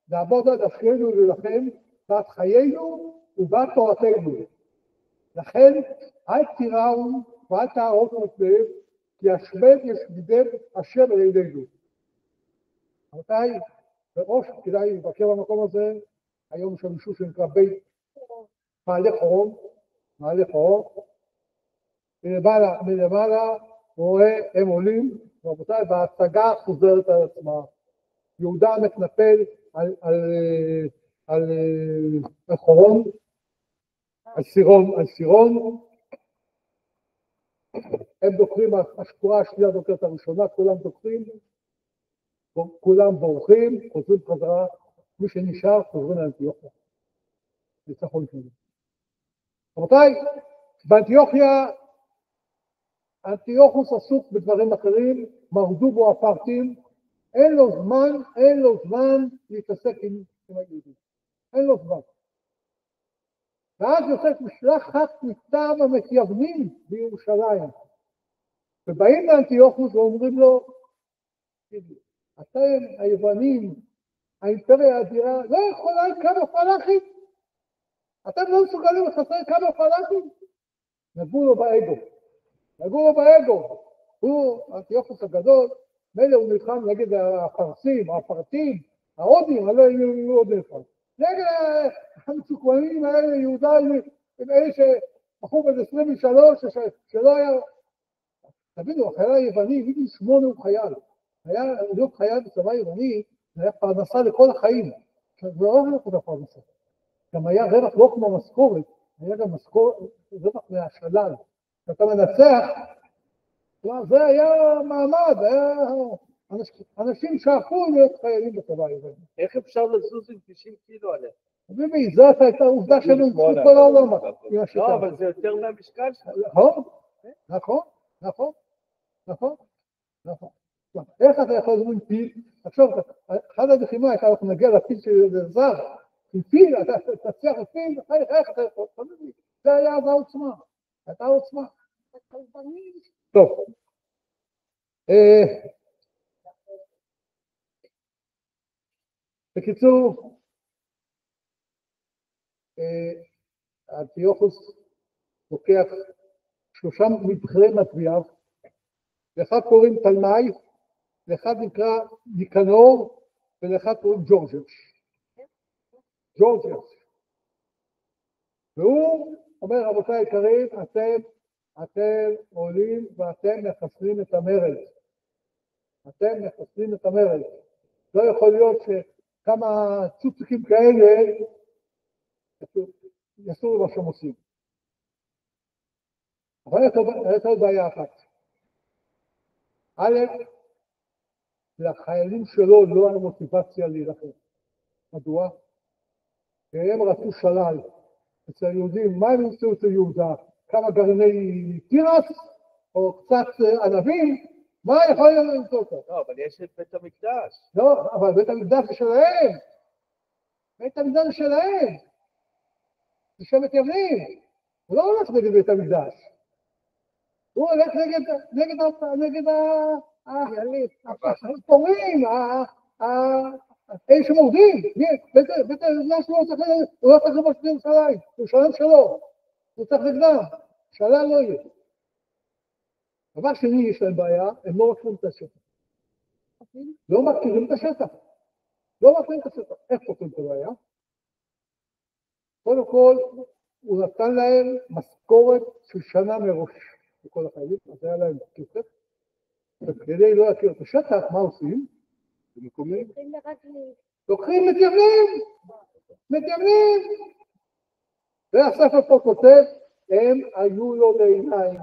נעמוד עד נפשנו להילחם בעד חיינו ובעד תורתנו. לכן אל תיראו ואל תהרסו את לב, כי השמד ישמידם השם אל עינינו. רבותיי, בראש כדאי לבקר במקום הזה, היום יש מישהו שנקרא בית מעלה חורון, מעלה חורון, מלמעלה רואה הם עולים, רבותיי, וההצגה חוזרת על עצמה. יהודה מתנפל על חורון, על סירון, הם דוקרים, השקורה השנייה דוקרת הראשונה, כולם דוקרים, כולם בורחים, חוזרים חזרה, מי שנשאר חוזרים לאנטיוכיה. ניצחון שני. רבותיי, באנטיוכיה, אנטיוכוס עסוק בדברים אחרים, מרדו בו הפרטים, אין לו זמן להתעסק עם היהודים. אין לו זמן. ואז יוצאת משלחת מטעם המתייוונים בירושלים. ובאים לאנטיוכוס ואומרים לו, אתם היוונים, האימפריה האדירה, לא יכולה עם כמה פלחים. אתם לא מסוגלים לחסר כמה פלחים. נגעו לו באגו. הוא, אנטיוכוס הגדול, מילא הוא נלחם נגד הפרסים, ההודים, הלא יהיו עוד נלחם. נגד המצוקונים האלה, יהודה, הם אלה בחור בן 23 שלא היה, תבינו, החייל היווני, מגיל 8 הוא חייל. להיות חייל בצבא היווני, זה היה פרנסה לכל החיים. זה לא רק אותה פרנסה. גם היה רווח לא כמו משכורת, היה גם משכורת, רווח מהשלל. כשאתה מנצח, זה היה מעמד, היה אנשים שאפו להיות חיילים בצבא היווני. איך אפשר לזוז עם 90 קילו עליהם? ביבי, זאת הייתה עובדה שהם נמצאו כל העולם. לא, אבל זה יותר מהמשקל שלך. נכון. איך אתה יכול לזמן פיל? עכשיו, אחד הדחימה הייתה, אנחנו נגיע לפיל של זר, עם פיל, אתה תצליח לפיל, איך אתה יכול? זה היה העוצמה, הייתה העוצמה. טוב. בקיצור, אנטיוכוס לוקח 3 מבכירי מצביעיו, לאחד קוראים תלמי, לאחד נקרא ניקנור, ולאחד קוראים ג'ורג'יוס. והוא אומר, רבותיי היקרים, אתם עולים ואתם מחסלים את המרד. לא יכול להיות שכמה צוציקים כאלה יעשו מה שהם עושים. אבל הייתה עוד בעיה אחת. א', לחיילים שלו לא היה מוטיבציה להילחם. מדוע? כי הם רצו שלל. אצל היהודים, מה הם ימצאו אצל יהודה? כמה גרעיני תירס, או קצת ענבים? מה יכול להיות למצוא אותם? לא, אבל יש את בית המקדש. לא, אבל בית המקדש זה שלהם. זה שבט יבנים. הוא לא הולך נגד בית המקדש. הוא הולך נגד הפורעים, אלה שמורדים. בית המקדש הוא לא צריך לבוש בירושלים, ירושלים שלו. הוא צריך נגדם, שלל לא יהיה. דבר שני, יש להם בעיה, הם לא מכירים את השטח. לא מכירים את השטח. איך פותרים את הבעיה? קודם כל, הוא נתן להם משכורת של שנה מראש. לכל החיילים, אז היה להם כסף. וכדי לא להכיר את השטח, מה עושים? במקומים? לוקחים מתייוונים. והספר פה כותב, הם היו לו לעיניים.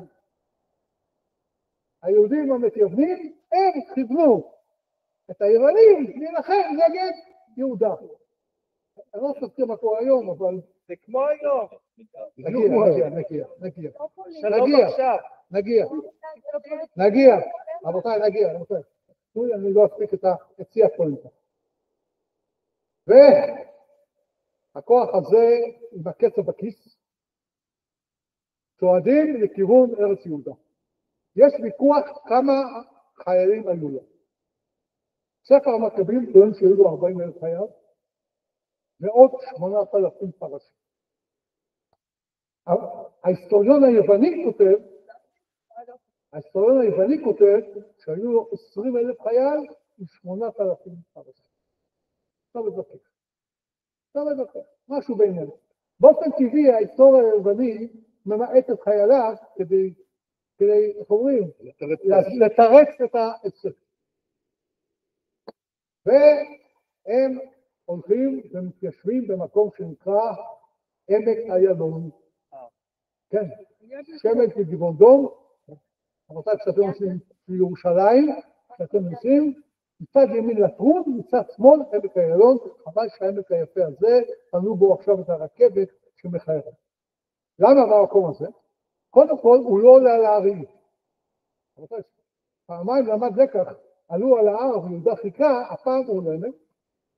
היהודים המתייוונים, הם כיוונו את היוונים להילחם נגד יהודה. אני לא חושב מה קורה היום, אבל... זה כמו היום. נגיע. רבותיי, נגיע. אני לא אספיק את שיא הפואנטה. והכוח הזה, עם הכסף בכיס, צועדים לכיוון ארץ יהודה. יש ויכוח כמה חיילים היו לו. ספר המכבים טוען שהיו לו 40,000 חייל, ועוד 8,000 פרשים. ההיסטוריון היווני כותב שהיו לו 20,000 חייל עם 8,000 פרשים. לא מתווכח. משהו בעניין. באופן טבעי ההיסטוריה היווני ממעט את חייליו כדי, איך אומרים, לתרץ את הספר. והם הולכים ומתיישבים במקום שנקרא עמק איילון. כן, שמן כגבעון דום. רבותיי, כשאתם עושים לירושלים, כשאתם נוסעים, מצד ימין לטרון, מצד שמאל עמק איילון. חבל שהעמק היפה הזה, בנו בו עכשיו את הרכבת שמחיירת. למה במקום הזה? קודם כל, הוא לא עולה על ההרים. רבותיי, פעמיים למד לקח, עלו על ההר ויהודה חיכה, הפעם הוא עולה.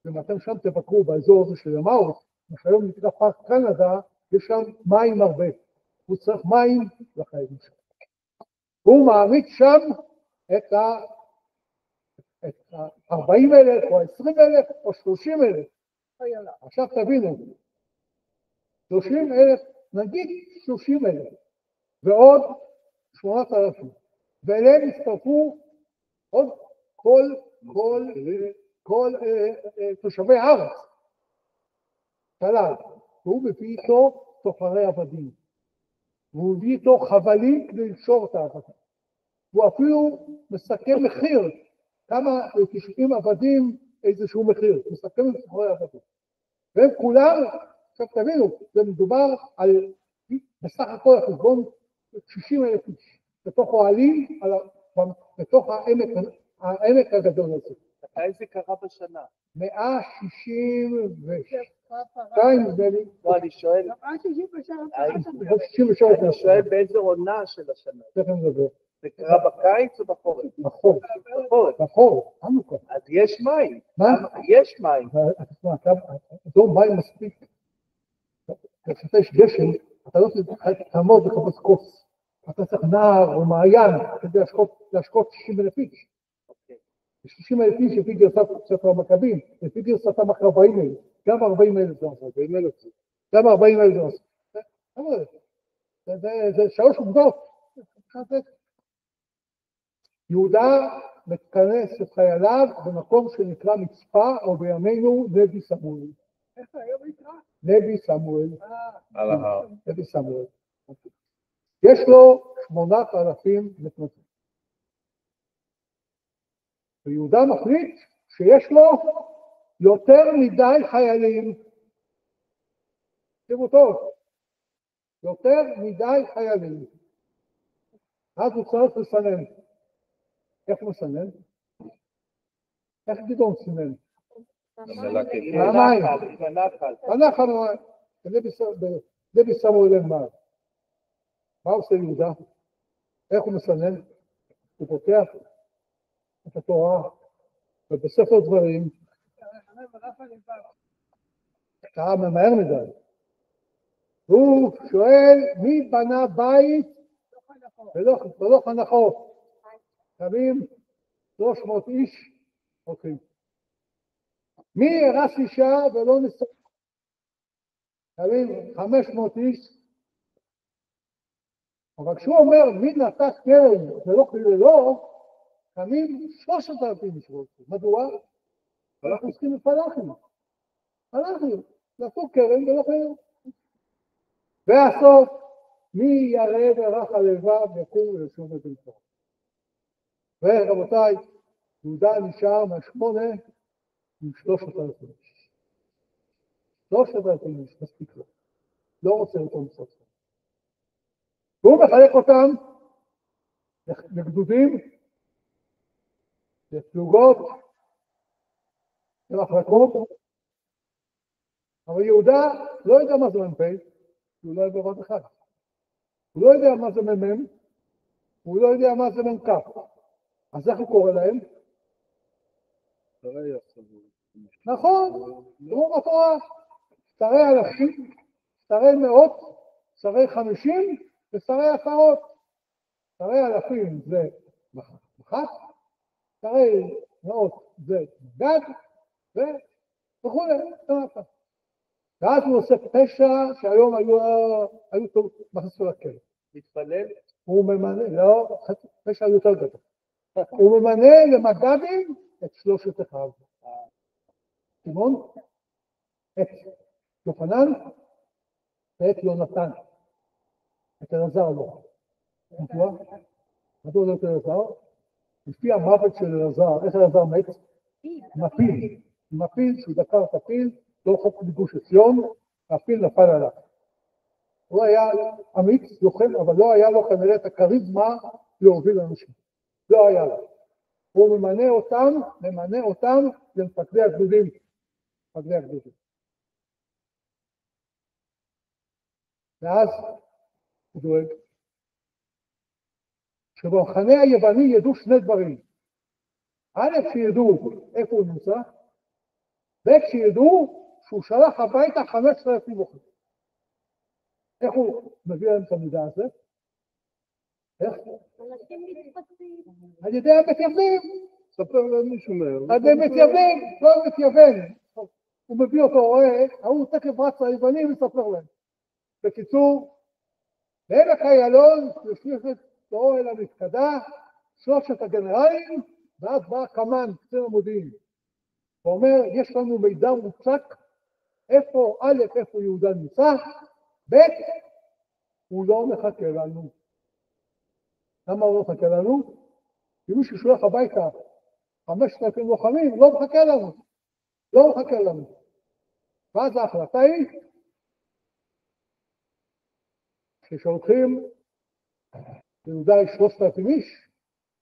אם אתם שם תבקרו באזור הזה של אמאוס, שהיום נקרא פארק קנדה, יש שם מים הרבה. הוא צריך מים לחיילים שלו. הוא מעמיד שם את ה-40,000 או 20,000 או 30,000. עכשיו תבינו, 30,000, נגיד 30,000, ועוד 8,000. ואליהם הצטרפו עוד כל תושבי הארץ. שלל, והוא מביא איתו סוחרי עבדים. והוא הביא איתו חבלים כדי לקשור את העבדים. הוא אפילו מסכם מחיר, כמה 90 עבדים איזשהו מחיר, מסכם את סחרי העבדים. והם כולם, עכשיו תבינו, זה מדובר על בסך הכל החשבון 60,000 איש, בתוך אוהלים, בתוך העמק הגדול הזה. מתי זה קרה בשנה? 162, נדמה לי. לא, אני שואל, 67 אני שואל באיזה עונה של השנה? תכף נדבר. זה קרה בקיץ או בחורף? בחורף. בחורף. בחורף, חנוכה. אז יש מים. מה? יש מים. לא מים מספיק. כשאתה יש גשם, אתה לא תעמוד לחפש כוס. אתה צריך נער או מעיין כדי להשקות 60,000 איש. 60,000 איש לפי גרסת ספר המכבים, לפי גרסת המקרבאים, גם 40,000 זה עושה, גם 40,000 זה עושה. זה 3 עובדות. יהודה מתכנס את חייליו במקום שנקרא מצפה, או בימינו נבי סמואל. איך היום נקרא? נבי סמואל. על ההר. נבי סמואל. יש לו 8,000 מתנדבים. ויהודה מחליט שיש לו יותר מדי חיילים. תראו טוב, יותר מדי חיילים. אז הוא צריך לסנן. איך הוא מסנן? איך גדעון סינן? בנחל. בנחל, נבי סמואל אין מים. מה עושה יהודה? איך הוא מסנן? הוא פותח את התורה, ובספר דברים, אתה ממהר מדי. הוא שואל מי בנה בית ולא חנכו. קמים 300 איש, אוקיי. מי הרס אישה ולא נסתכל? קמים 500 איש. אבל כשהוא אומר מי נטע קרן ולא חיללו, קמים 3,000 איש. מדוע? אנחנו עוסקים בפלחים. פלחים, נטעו קרן ולא חיללו. והסוף, מי ירא ורך הלבב יקום ולשוב בביתו. ורבותיי, יהודה נשאר מה8 עם 3,000 איש. 3,000 איש, מספיק לו. לא רוצה אותו מסוף. והוא מחלק אותם לגדודים, לפלוגות, למחלקות, אבל יהודה לא יודע מה זה מ"פ, הוא לא יודע בבת אחד. הוא לא יודע מה זה מ"מ, הוא לא יודע מה זה מ"כ. אז איך הוא קורא להם? נכון, תראו בתורה, שרי אלפים, שרי מאות, שרי 50 ושרי עשרות. שרי אלפים זה מח"ט, שרי מאות זה מג"ד, וכו'. ואז הוא עושה פשע שהיום היו מכניסו לכלא. מתפלל? הוא ממנה, לא, פשע יותר גדול. הוא ממנה למג"דים את 3 אחיו. שמעון, את יוחנן ואת יונתן. את אלעזר לא. מדוע? מדוע לא את אלעזר? לפי המוות של אלעזר, איך אלעזר מת? מפיל. מפיל שהוא דקר את הפיל, לא חוק בגוש עציון, הפיל נפל עליו. הוא היה אמיץ, לוחם, אבל לא היה לו כנראה את הכריזמה להוביל אנשים. לא היה לו. הוא ממנה אותם למפקדי הגדודים. מפקדי הגדודים. ואז הוא דואג שבמחנה היווני ידעו 2 דברים. א', שידעו איפה הוא נמצא, וכשידעו שהוא שלח הביתה 5,000 אוכלים. איך הוא מביא להם את המידע הזה? איך? אנשים מתפצים. על ידי המתייוונים. ספר להם מישהו מהר. על ידי מתייוונים, לא מתייוון. הוא מביא אותו, רואה, הוא תקף רץ היוונים ומספר להם. בקיצור, בעמק איילון, יושבת לאוהל המפקדה, 3 הגנרלים, ואז בא קמן, קצין המודיעין. הוא אומר, יש לנו מידע מוצק, איפה יהודה נמצא, ב', הוא לא מחכה לנו. למה הוא לא מחכה לנו? כי מישהו שולח הביתה 5,000 לוחמים, לא מחכה לנו. לא מחכה לנו. ואז ההחלטה היא, כששולחים ליהודה 3,000 איש,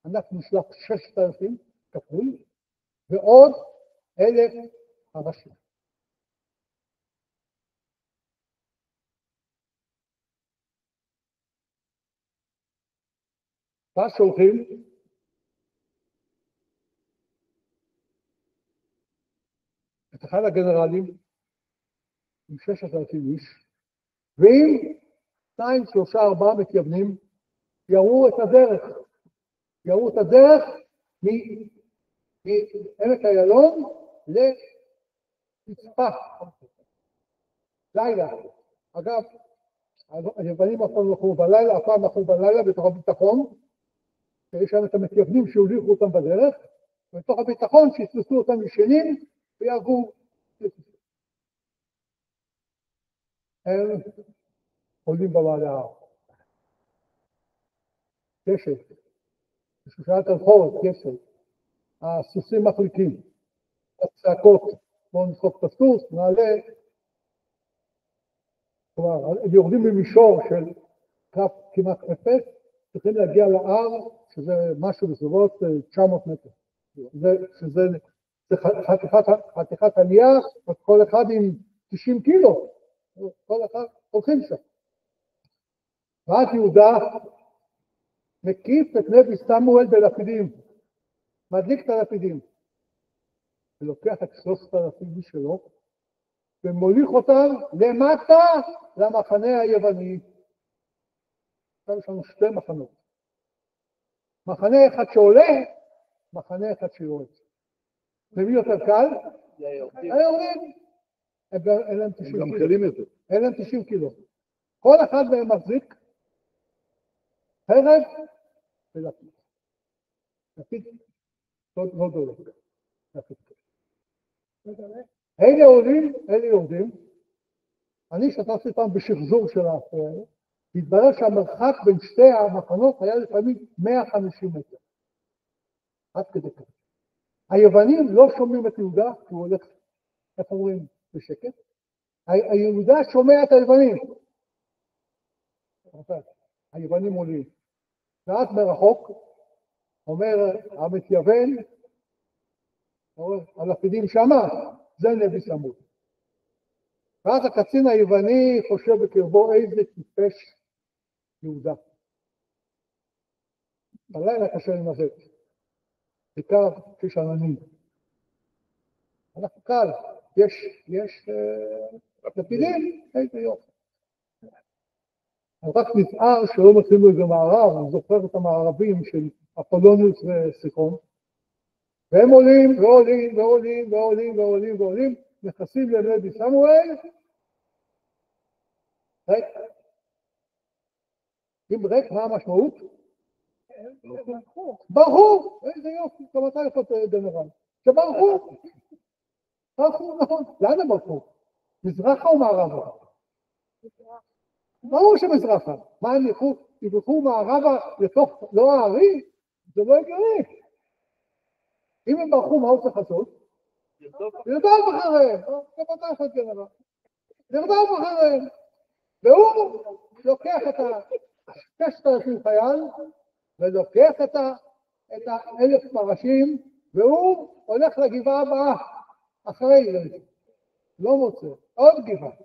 אנחנו נשלח 6,000 כפול, ועוד 1,000 אנשים. ואז שולחים את אחד הגנרלים עם 6,000 איש, ועם 2, 3, 4 מתייוונים, יראו את הדרך. יראו את הדרך מעמק איילון לצפה. לילה. אגב, היוונים אף פעם הלכו בלילה, אף פעם הלכו בלילה בתוך הביטחון, שיש שם את המתייוונים שהוליכו אותם בדרך, ובתוך הביטחון שיתפסו אותם ישנים ויהרגו. הם עולים במעלה ההר. קשת, בשושלת הרחובות, קשת, הסוסים מחליקים, הצעקות, בואו נשחוק את הסוס, נעלה, כלומר, הם יורדים במישור של קרב כמעט אפס, צריכים להגיע להר, שזה משהו בסביבות 900 מטר. שזה חתיכת עלייה, כל אחד עם 90 קילו, כל אחד הולכים שם. ואז יהודה מקיף את נבי סמואל בלפידים, מדליק את הלפידים, ולוקח את 3,000 שלו, ומוליך אותם למטה למחנה היווני. עכשיו יש לנו 2 מחנות. מחנה אחד שעולה, מחנה אחד שיורד. ומי יותר קל? היורדים. אין להם 90 קילו. אין להם 90 קילו. כל אחד מהם מחזיק חרב ולפיד. לפיד לא דולק. אלה עולים, אלה יורדים. אני שתפתי פעם בשחזור של האחרונה, והתברר שהמרחק בין שתי המחנות היה לפעמים 150 מטר. עד כדי כך. היוונים לא שומעים את יהודה, כי הוא הולך, איך אומרים, בשקט. היהודה שומע את היוונים. היוונים עולים. ואז מרחוק, אומר המתייוון, הלפידים שמה, זה נבי סמואל. ואז הקצין היווני חושב בקרבו איזה טיפש יהודה. בלילה קשה לנווט, בעיקר כשיש עננים. אנחנו קל, יש לפידים, איזה יופי. רק נזהר שלא מוצאים לו איזה מערב, הוא זוכר את המערבים של אפולונוס וסיכון, והם עולים ועולים ועולים ועולים ועולים ועולים, נכנסים לנבי סמואל, ריק. אם ריק, מה המשמעות? ברחו, איזה יופי, גם אתה יכול גנרל, שברחו, ברחו, נכון, לאן הם ברחו? מזרחה או מערבה? ברור שמזרחה, מה הם יברחו מערבה לתוך לא הערים? זה לא הגיוני. אם הם ברחו, מה הוא צריך לעשות? לרדוף אחריהם, גם אתה יכול גנרל, לרדוף אחריהם. והוא לוקח את 6,000 חייל, ולוקח את 1,000 פרשים, והוא הולך לגבעה הבאה, אחרי זה. לא מוצא, עוד גבעה,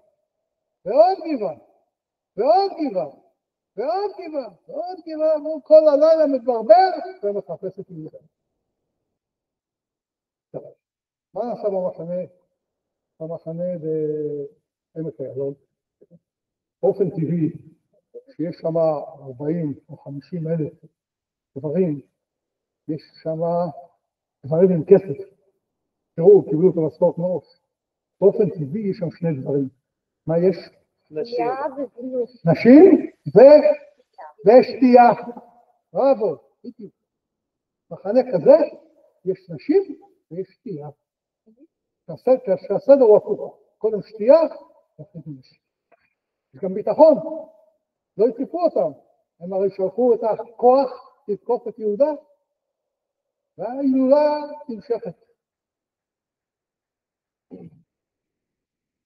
ועוד גבעה, ועוד גבעה, ועוד גבעה, ועוד גבעה, והוא כל הלילה מתברבר, ומחפש את יהודה. מה נעשה במחנה בעמק איילון? באופן טבעי, שיש שם 40 או 50 אלף דברים, יש שם דברים עם כסף. תראו, קיבלו את המשכורת מעוף. באופן טבעי יש שם 2 דברים. מה יש? נשים ושתייה. בראבו, איתי. מחנה כזה, יש נשים ויש שתייה. שהסדר הוא הפוך. קודם שתייה, ואחרי זה נשים. יש גם ביטחון. לא התקפו אותם, הם הרי שלחו את הכוח לתקוף את יהודה, וההילולה נמשכת.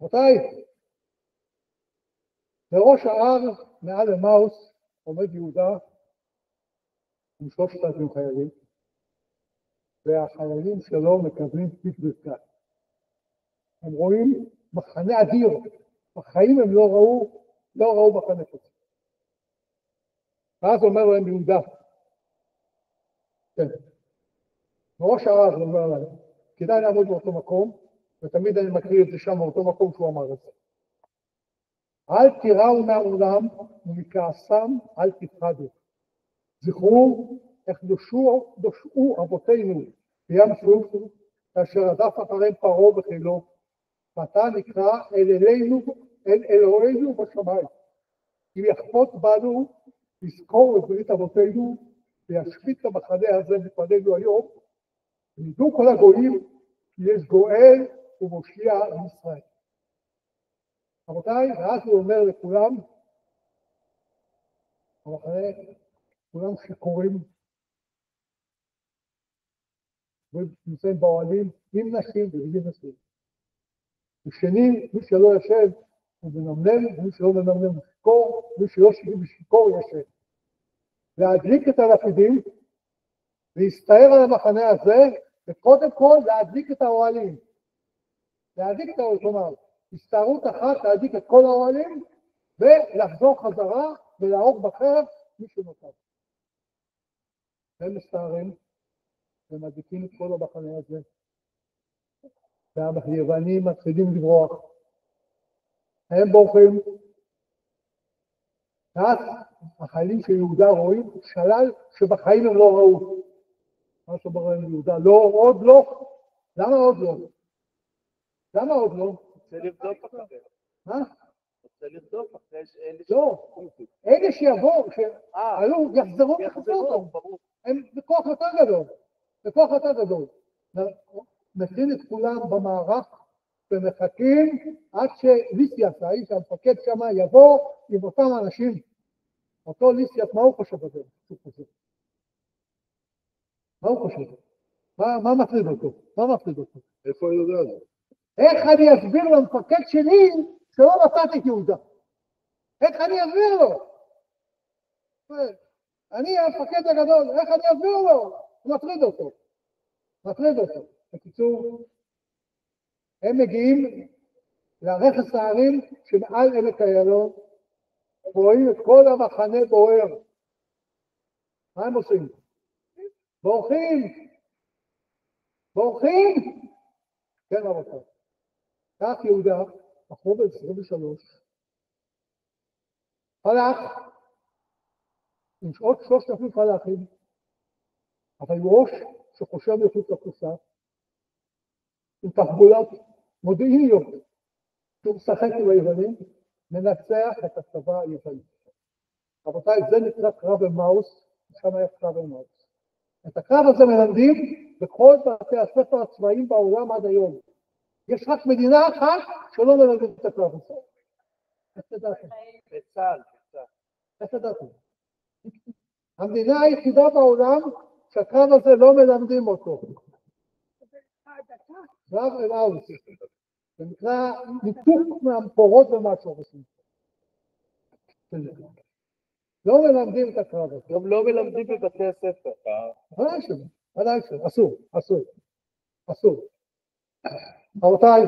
רבותיי, בראש ההר מעל אמאוס עומד יהודה עם 3,000 חיילים, והחיילים שלו מקבלים פיק ברכת. הם רואים מחנה אדיר, בחיים הם לא ראו מחנה כזה. ואז אומר להם יהודה, כן, בראש ההר הוא אומר להם, כדאי לעמוד באותו מקום, ותמיד אני מקריא את זה שם באותו מקום שהוא אמר את זה. אל תיראו מהעולם ומכעסם אל תפחדו. זכרו איך דושעו אבותינו בים סוף, כאשר רדף אחריהם פרעה וחילו, ועתה נקרא אל אלוהינו בשמיים. אם יחפוץ בנו, לזכור את ברית אבותינו, וישפיט את המחנה הזה בפנינו היום, וידעו כל הגויים, כי יש גואל ומושיע לישראל. רבותיי, ואז הוא אומר לכולם, המחנה, כולם שקוראים, ונמצאים באוהלים עם נשים ובלי נשים. ושני, מי שלא ישב הוא מנמנם, ומי שלא מנמנם הוא שיכור, מי שלא שיכור ישב. להדליק את הלפידים, להסתער על המחנה הזה, וקודם כל להדליק את האוהלים. להדליק את האוהלים, כלומר, הסתערות אחת להדליק את כל האוהלים, ולחזור חזרה ולהרוג בחרב מי שנותר. הם מסתערים ומדליקים את כל המחנה הזה. והיוונים מתחילים לברוח. הם בורחים. ואז החיילים של יהודה רואים שלל שבחיים הם לא ראו. מה שאומר להם יהודה, לא, עוד לא. למה עוד לא? למה עוד לא? רוצה לבדוק אחרי. מה? רוצה לבדוק אחרי אלה לא. אלה שיבואו, שעלו, יחזרו אותם. הם בכוח יותר גדול. בכוח יותר גדול. מכין את כולם במערך ומחכים עד שליסיאס, האיש המפקד שם, יבוא עם אותם אנשים. אותו ליסיאס, מה הוא חושב בזה? מה הוא חושב? מה מטריד אותו? מה מטריד אותו? איפה הוא יודע את זה? איך אני אסביר למפקד שלי שלא נתתי את יהודה? איך אני אסביר לו? אני המפקד הגדול, איך אני אסביר לו? הוא מטריד אותו. מטריד אותו. בקיצור, הם מגיעים לרכס הערים שמעל עמק איילון, רואים את כל המחנה בוער. מה הם עושים? בורחים! בורחים! כן רבותיי. כך יהודה, בחור ב-23, הלך עם עוד 3,000 פלחים, אבל ראש שחושב מחוץ לקופסה, עם תחבולות מודיעיניות, שהוא משחק עם היוונים, מנצח את הצבא היווני. רבותיי, זה נקרא קרב אמאוס, שם היה קרב אמאוס. את הקרב הזה מלמדים בכל בתי הספר הצבאיים בעולם עד היום. יש רק מדינה אחת שלא מלמדים את הקרב הזה. איך תדעתם? בצה"ל. איך תדעתם? המדינה היחידה בעולם שהקרב הזה לא מלמדים אותו. קרב אמאוס. זה נקרא ניתוק מהמקורות ומהשורשים. לא מלמדים את הקרב הזה. גם לא מלמדים בבתי הספר. ודאי שלא, אסור. רבותיי,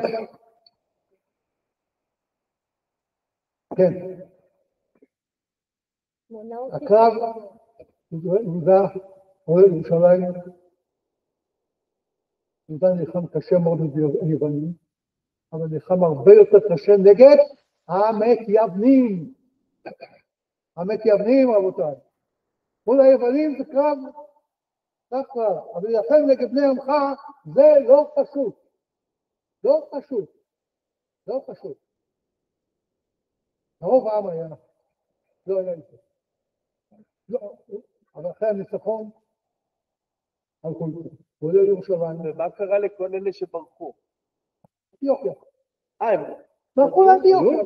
כן, הקרב יהודה עולה לירושלים, יהודה נלחם קשה מאוד ביוונים, אבל נלחם הרבה יותר קשה נגד המתייוונים. המתייוונים רבותיי. מול היוונים זה קרב, אבל לכן נגד בני עמך זה לא פשוט. לא פשוט. הרוב העם היה, לא היה איזה. אבל אחרי הניצחון, על כל זה, עולה לירושלים. ומה קרה לכל אלה שברחו? אנטיוכיה. הם ברחו לאנטיוכיה.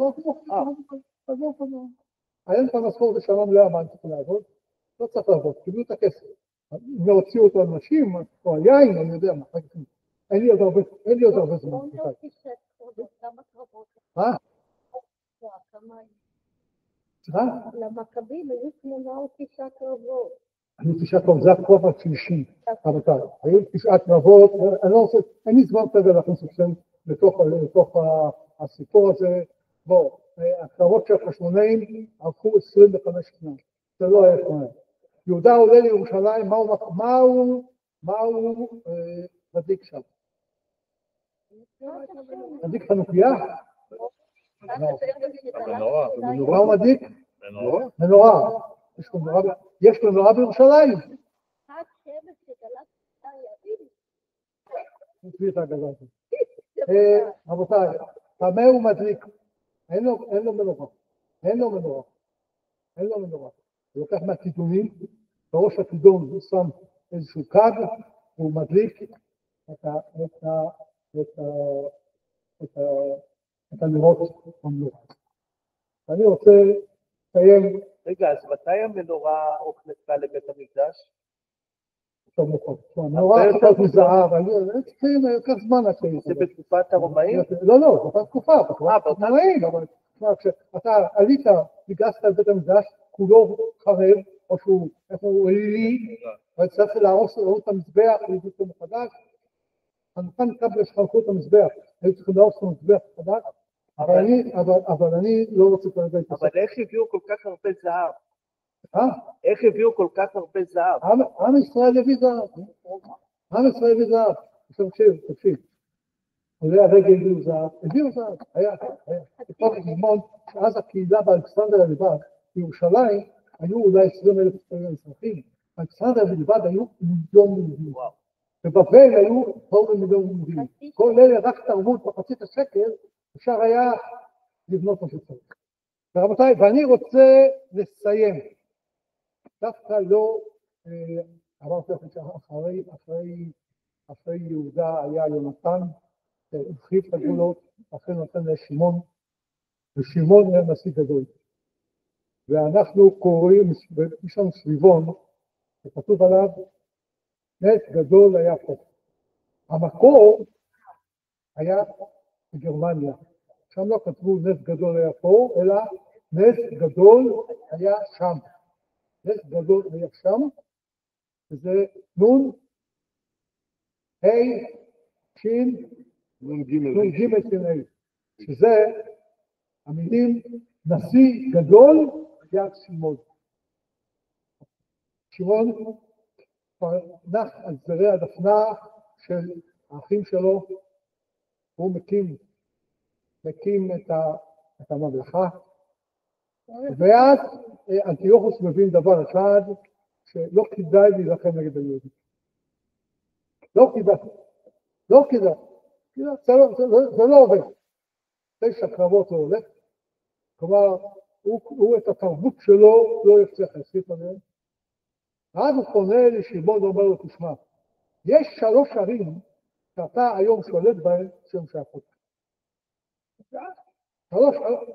היה לך משכורת לשנה מלאה, מה אני צריך לעבוד? לא צריך לעבוד, קיבלו את הכסף. אם לא הוציאו אותו על נשים, או על יין, אני יודע מה, אין לי עוד הרבה זמן. מה? למכבים היו 8 או 9 קרבות. היו 9 קרבות, זה הקרב השלישי, רבותיי. היו 9 קרבות, אני לא רוצה, אין לי זמן כזה להכניס אתכם לתוך הסיפור הזה. בואו, הקרבות של החשמונאים ערכו 25 שנה, זה לא היה שונה. יהודה עולה לירושלים, מה הוא מדליק שם? מדליק חנוכיה? מה הוא מדליק? מנורה. יש מנורה בירושלים? רבותיי, במה הוא מדליק? אין לו מנורה. הוא לוקח מהכידונים, בראש הכידון הוא שם איזשהו קו, והוא מדליק את הנרות במנורה. אני רוצה לסיים. רגע, אז מתי המנורה הוכנסה לבית המקדש? המנורה הוכנסת מזהב, אבל צריכים לקח זמן. זה בתקופת הרומאים? לא, באותה תקופה, בתקופת הרומאים, אבל אתה עלית, ניגשת לבית המקדש, כולו חרב, או שהוא עלילי, וצריך להרוס את המזבח, לבנות אותו מחדש. חנוכן קבלה שחנכו את המזבח, היו צריכים להרוס את המזבח מחדש, אבל אני לא רוצה כרגע להתעסק. אבל איך הביאו כל כך הרבה זהב? איך הביאו כל כך הרבה זהב? עם ישראל הביא זהב. תקשיב. עולי הרגל הביאו זהב. היה. תקרוב לזמון שאז הקהילה באלכסנדריה לבד, בירושלים, היו אולי 20,000 אזרחים. באלכסנדריה לבד היו 1,000,000 יהודים. בבבל היו 1,000,000 יהודים. כל אלה רק תרבות מחצית השקל, אפשר היה לבנות מה שצריך. ורבותיי, ואני רוצה לסיים. דווקא לא, אמרתי לכם שאחרי יהודה היה יונתן, שהרחיב את הגבולות, אחרי נותן לשמעון, ושמעון היה נשיא גדול. ואנחנו קוראים, יש לנו סביבון, שכתוב עליו, נס גדול היה פה. המקור היה בגרמניה. שם לא כתבו נס גדול היה פה, אלא נס גדול היה שם. נס גדול היה שם, וזה נון, ה', שין, נון ג' שין, שזה המילים נשיא גדול היה שמעון. שמעון נח על זרי הדפנה של האחים שלו, הוא מקים את הממלכה, ואז אנטיוכוס מבין דבר אחד, שלא כדאי להילחם נגד היהודים. לא כדאי. זה לא עובד. 9 קרבות לא הולך. כלומר, הוא את התרבות שלו לא יצליח להוסיף עליהם. ואז הוא פונה לשמעון ואומר לו, תשמע, יש 3 ערים שאתה היום שולט בהן שהן שייכות.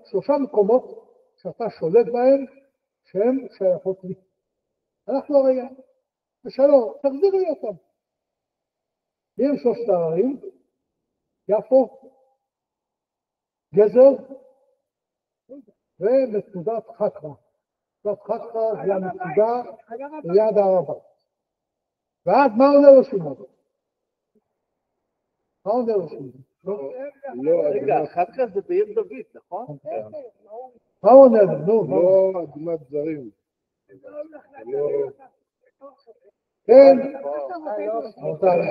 3 מקומות שאתה שולט בהן שהן שייכות לי. אנחנו הרי, ושלום, תחזירי אותם. מי הם 3 הערים? יפו, גזר, ונקודת חקרא. נקודת חקרא זה הנקודה ליד הערבה. ואז מה עונה לו שמעון? רגע, חקרא זה בעיר דוד, נכון? מה עונה לו? לא אדמת זרים. כן,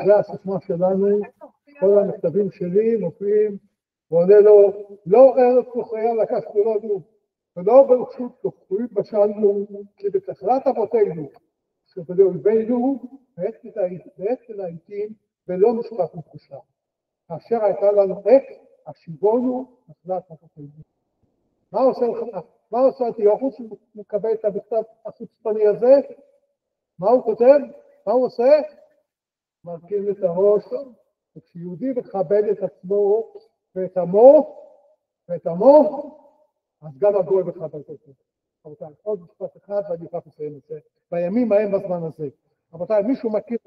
זה הסיסמה שלנו, כל המכתבים שלי מופיעים, ועונה לו, לא ארץ כוחיה לקחנו לנו, ולא ברשות כוחויים בשלנו, כי בתחלת אבותינו, שבאויבינו, בעת לעיתים, ולא משפט מחושה. כאשר הייתה לנו עת, השיבונו נחלת אבותינו. מה עושה אנטיוכוס שהוא מקבל את המכתב החוצפני הזה? מה הוא כותב? מה הוא עושה? מרכין את הראש, וכשיהודי מכבד את עצמו ואת עמו, אז גם הגוי מכבד את עצמו. רבותיי, עוד משפט אחד ואני אקח לסיים את זה. בימים ההם בזמן הזה. רבותיי, מישהו מכיר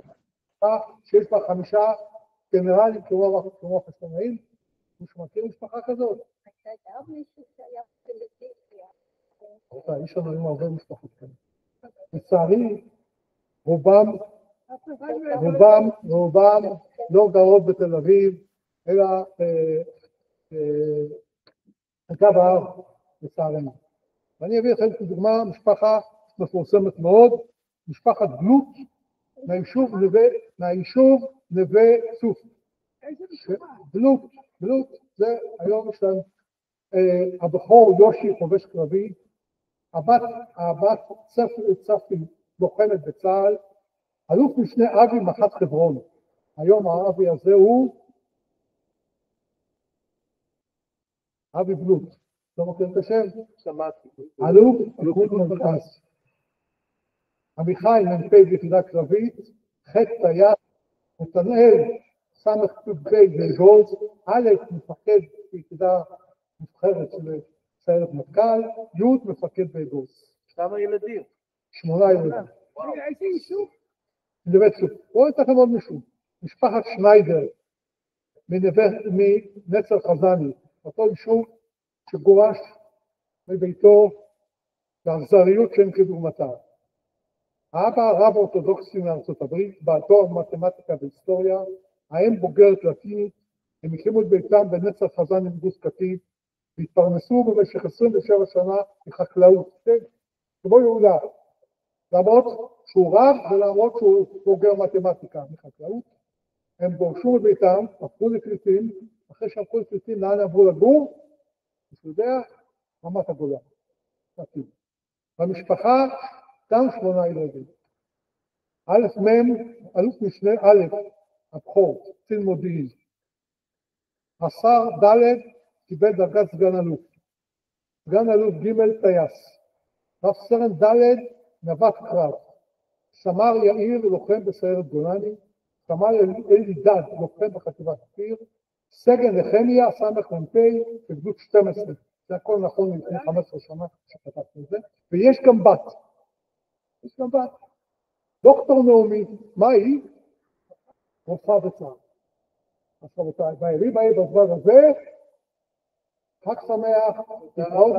שיש בה 5 גנרלים כמו החשמונאים? מישהו מכיר משפחה כזאת? אתה יודע מישהו שהיה פוליטיקיה. רבותיי, יש לנו היום הרבה משפחות כאלה. לצערי, רובם לא גרות בתל אביב, אלא בקו ההר, לצערנו. ואני אביא לכם כדוגמה משפחה מפורסמת מאוד, משפחת גלוט, מהיישוב נווה צוף. גלוט, זה היום יש להם הבכור יושי חובש קרבי, הבת צפי לוחמת בצה"ל, אלוף משנה אבי מח"ט חברון. היום האבי הזה הוא אבי גלוט. לא מכיר את השם? שמעתי. אלוף פיקוד מרכז. עמיחי מ"פ ביחידה קרבית, ח' טייס, נתנאל ס"פ באגוז, א' מפקד ביחידה נבחרת של סיירת מטכ"ל, י' מפקד באגוז. כמה ילדים? 8 ילדים. איזה יישוב? נווה צוף. בואו ניתן לכם עוד מישהו. משפחת שניידר מנצר חזני, אותו יישוב שגורש מביתו באכזריות שאין כדוגמתה. האבא רב אורתודוקסי מארצות הברית, בעל תואר במתמטיקה והיסטוריה, האם בוגרת לטינית, הם הקימו את ביתם בנצר חזני בגוש קטיף, והתפרנסו במשך 27 שנה מחקלאות, כן? כמו יהודה, למרות שהוא רב ולמרות שהוא בוגר מתמטיקה מחקלאות, הם גורשו מביתם, הפכו לפליטים, אחרי שהפכו לפליטים לאן עברו לגור, אתה יודע, רמת הגולן. במשפחה גם 8 ילדים. א' מ', אלוף משנה א', הבכור, קצין מודיעין. השר ד' קיבל דרגת סגן אלוף. סגן אלוף ג' טייס. רב סרן ד' נווט קרב. סמ"ר יאיר לוחם בסיירת גולני. סמ"ר אלי דד לוחם בחטיבת כפיר. סגן נחמיה סמ"פ בגדוד 12. זה הכל נכון לפני 15 שנה שכתבתי את זה. ויש גם בת. דוקטור נעמי, מה היא? רופאה בצה"ל. אז רבותיי, בימים ההם בזמן הזה, חג שמח, נתראות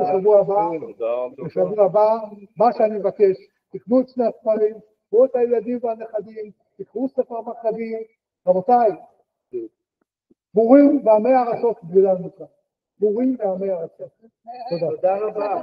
בשבוע הבא, מה שאני מבקש, תקנו את שני הספרים, תקראו את הילדים והנכדים, תקראו ספר מכבים, רבותיי, בורים ועמי ארצות בגלל מצרים. בורים ועמי ארצות. תודה. תודה רבה.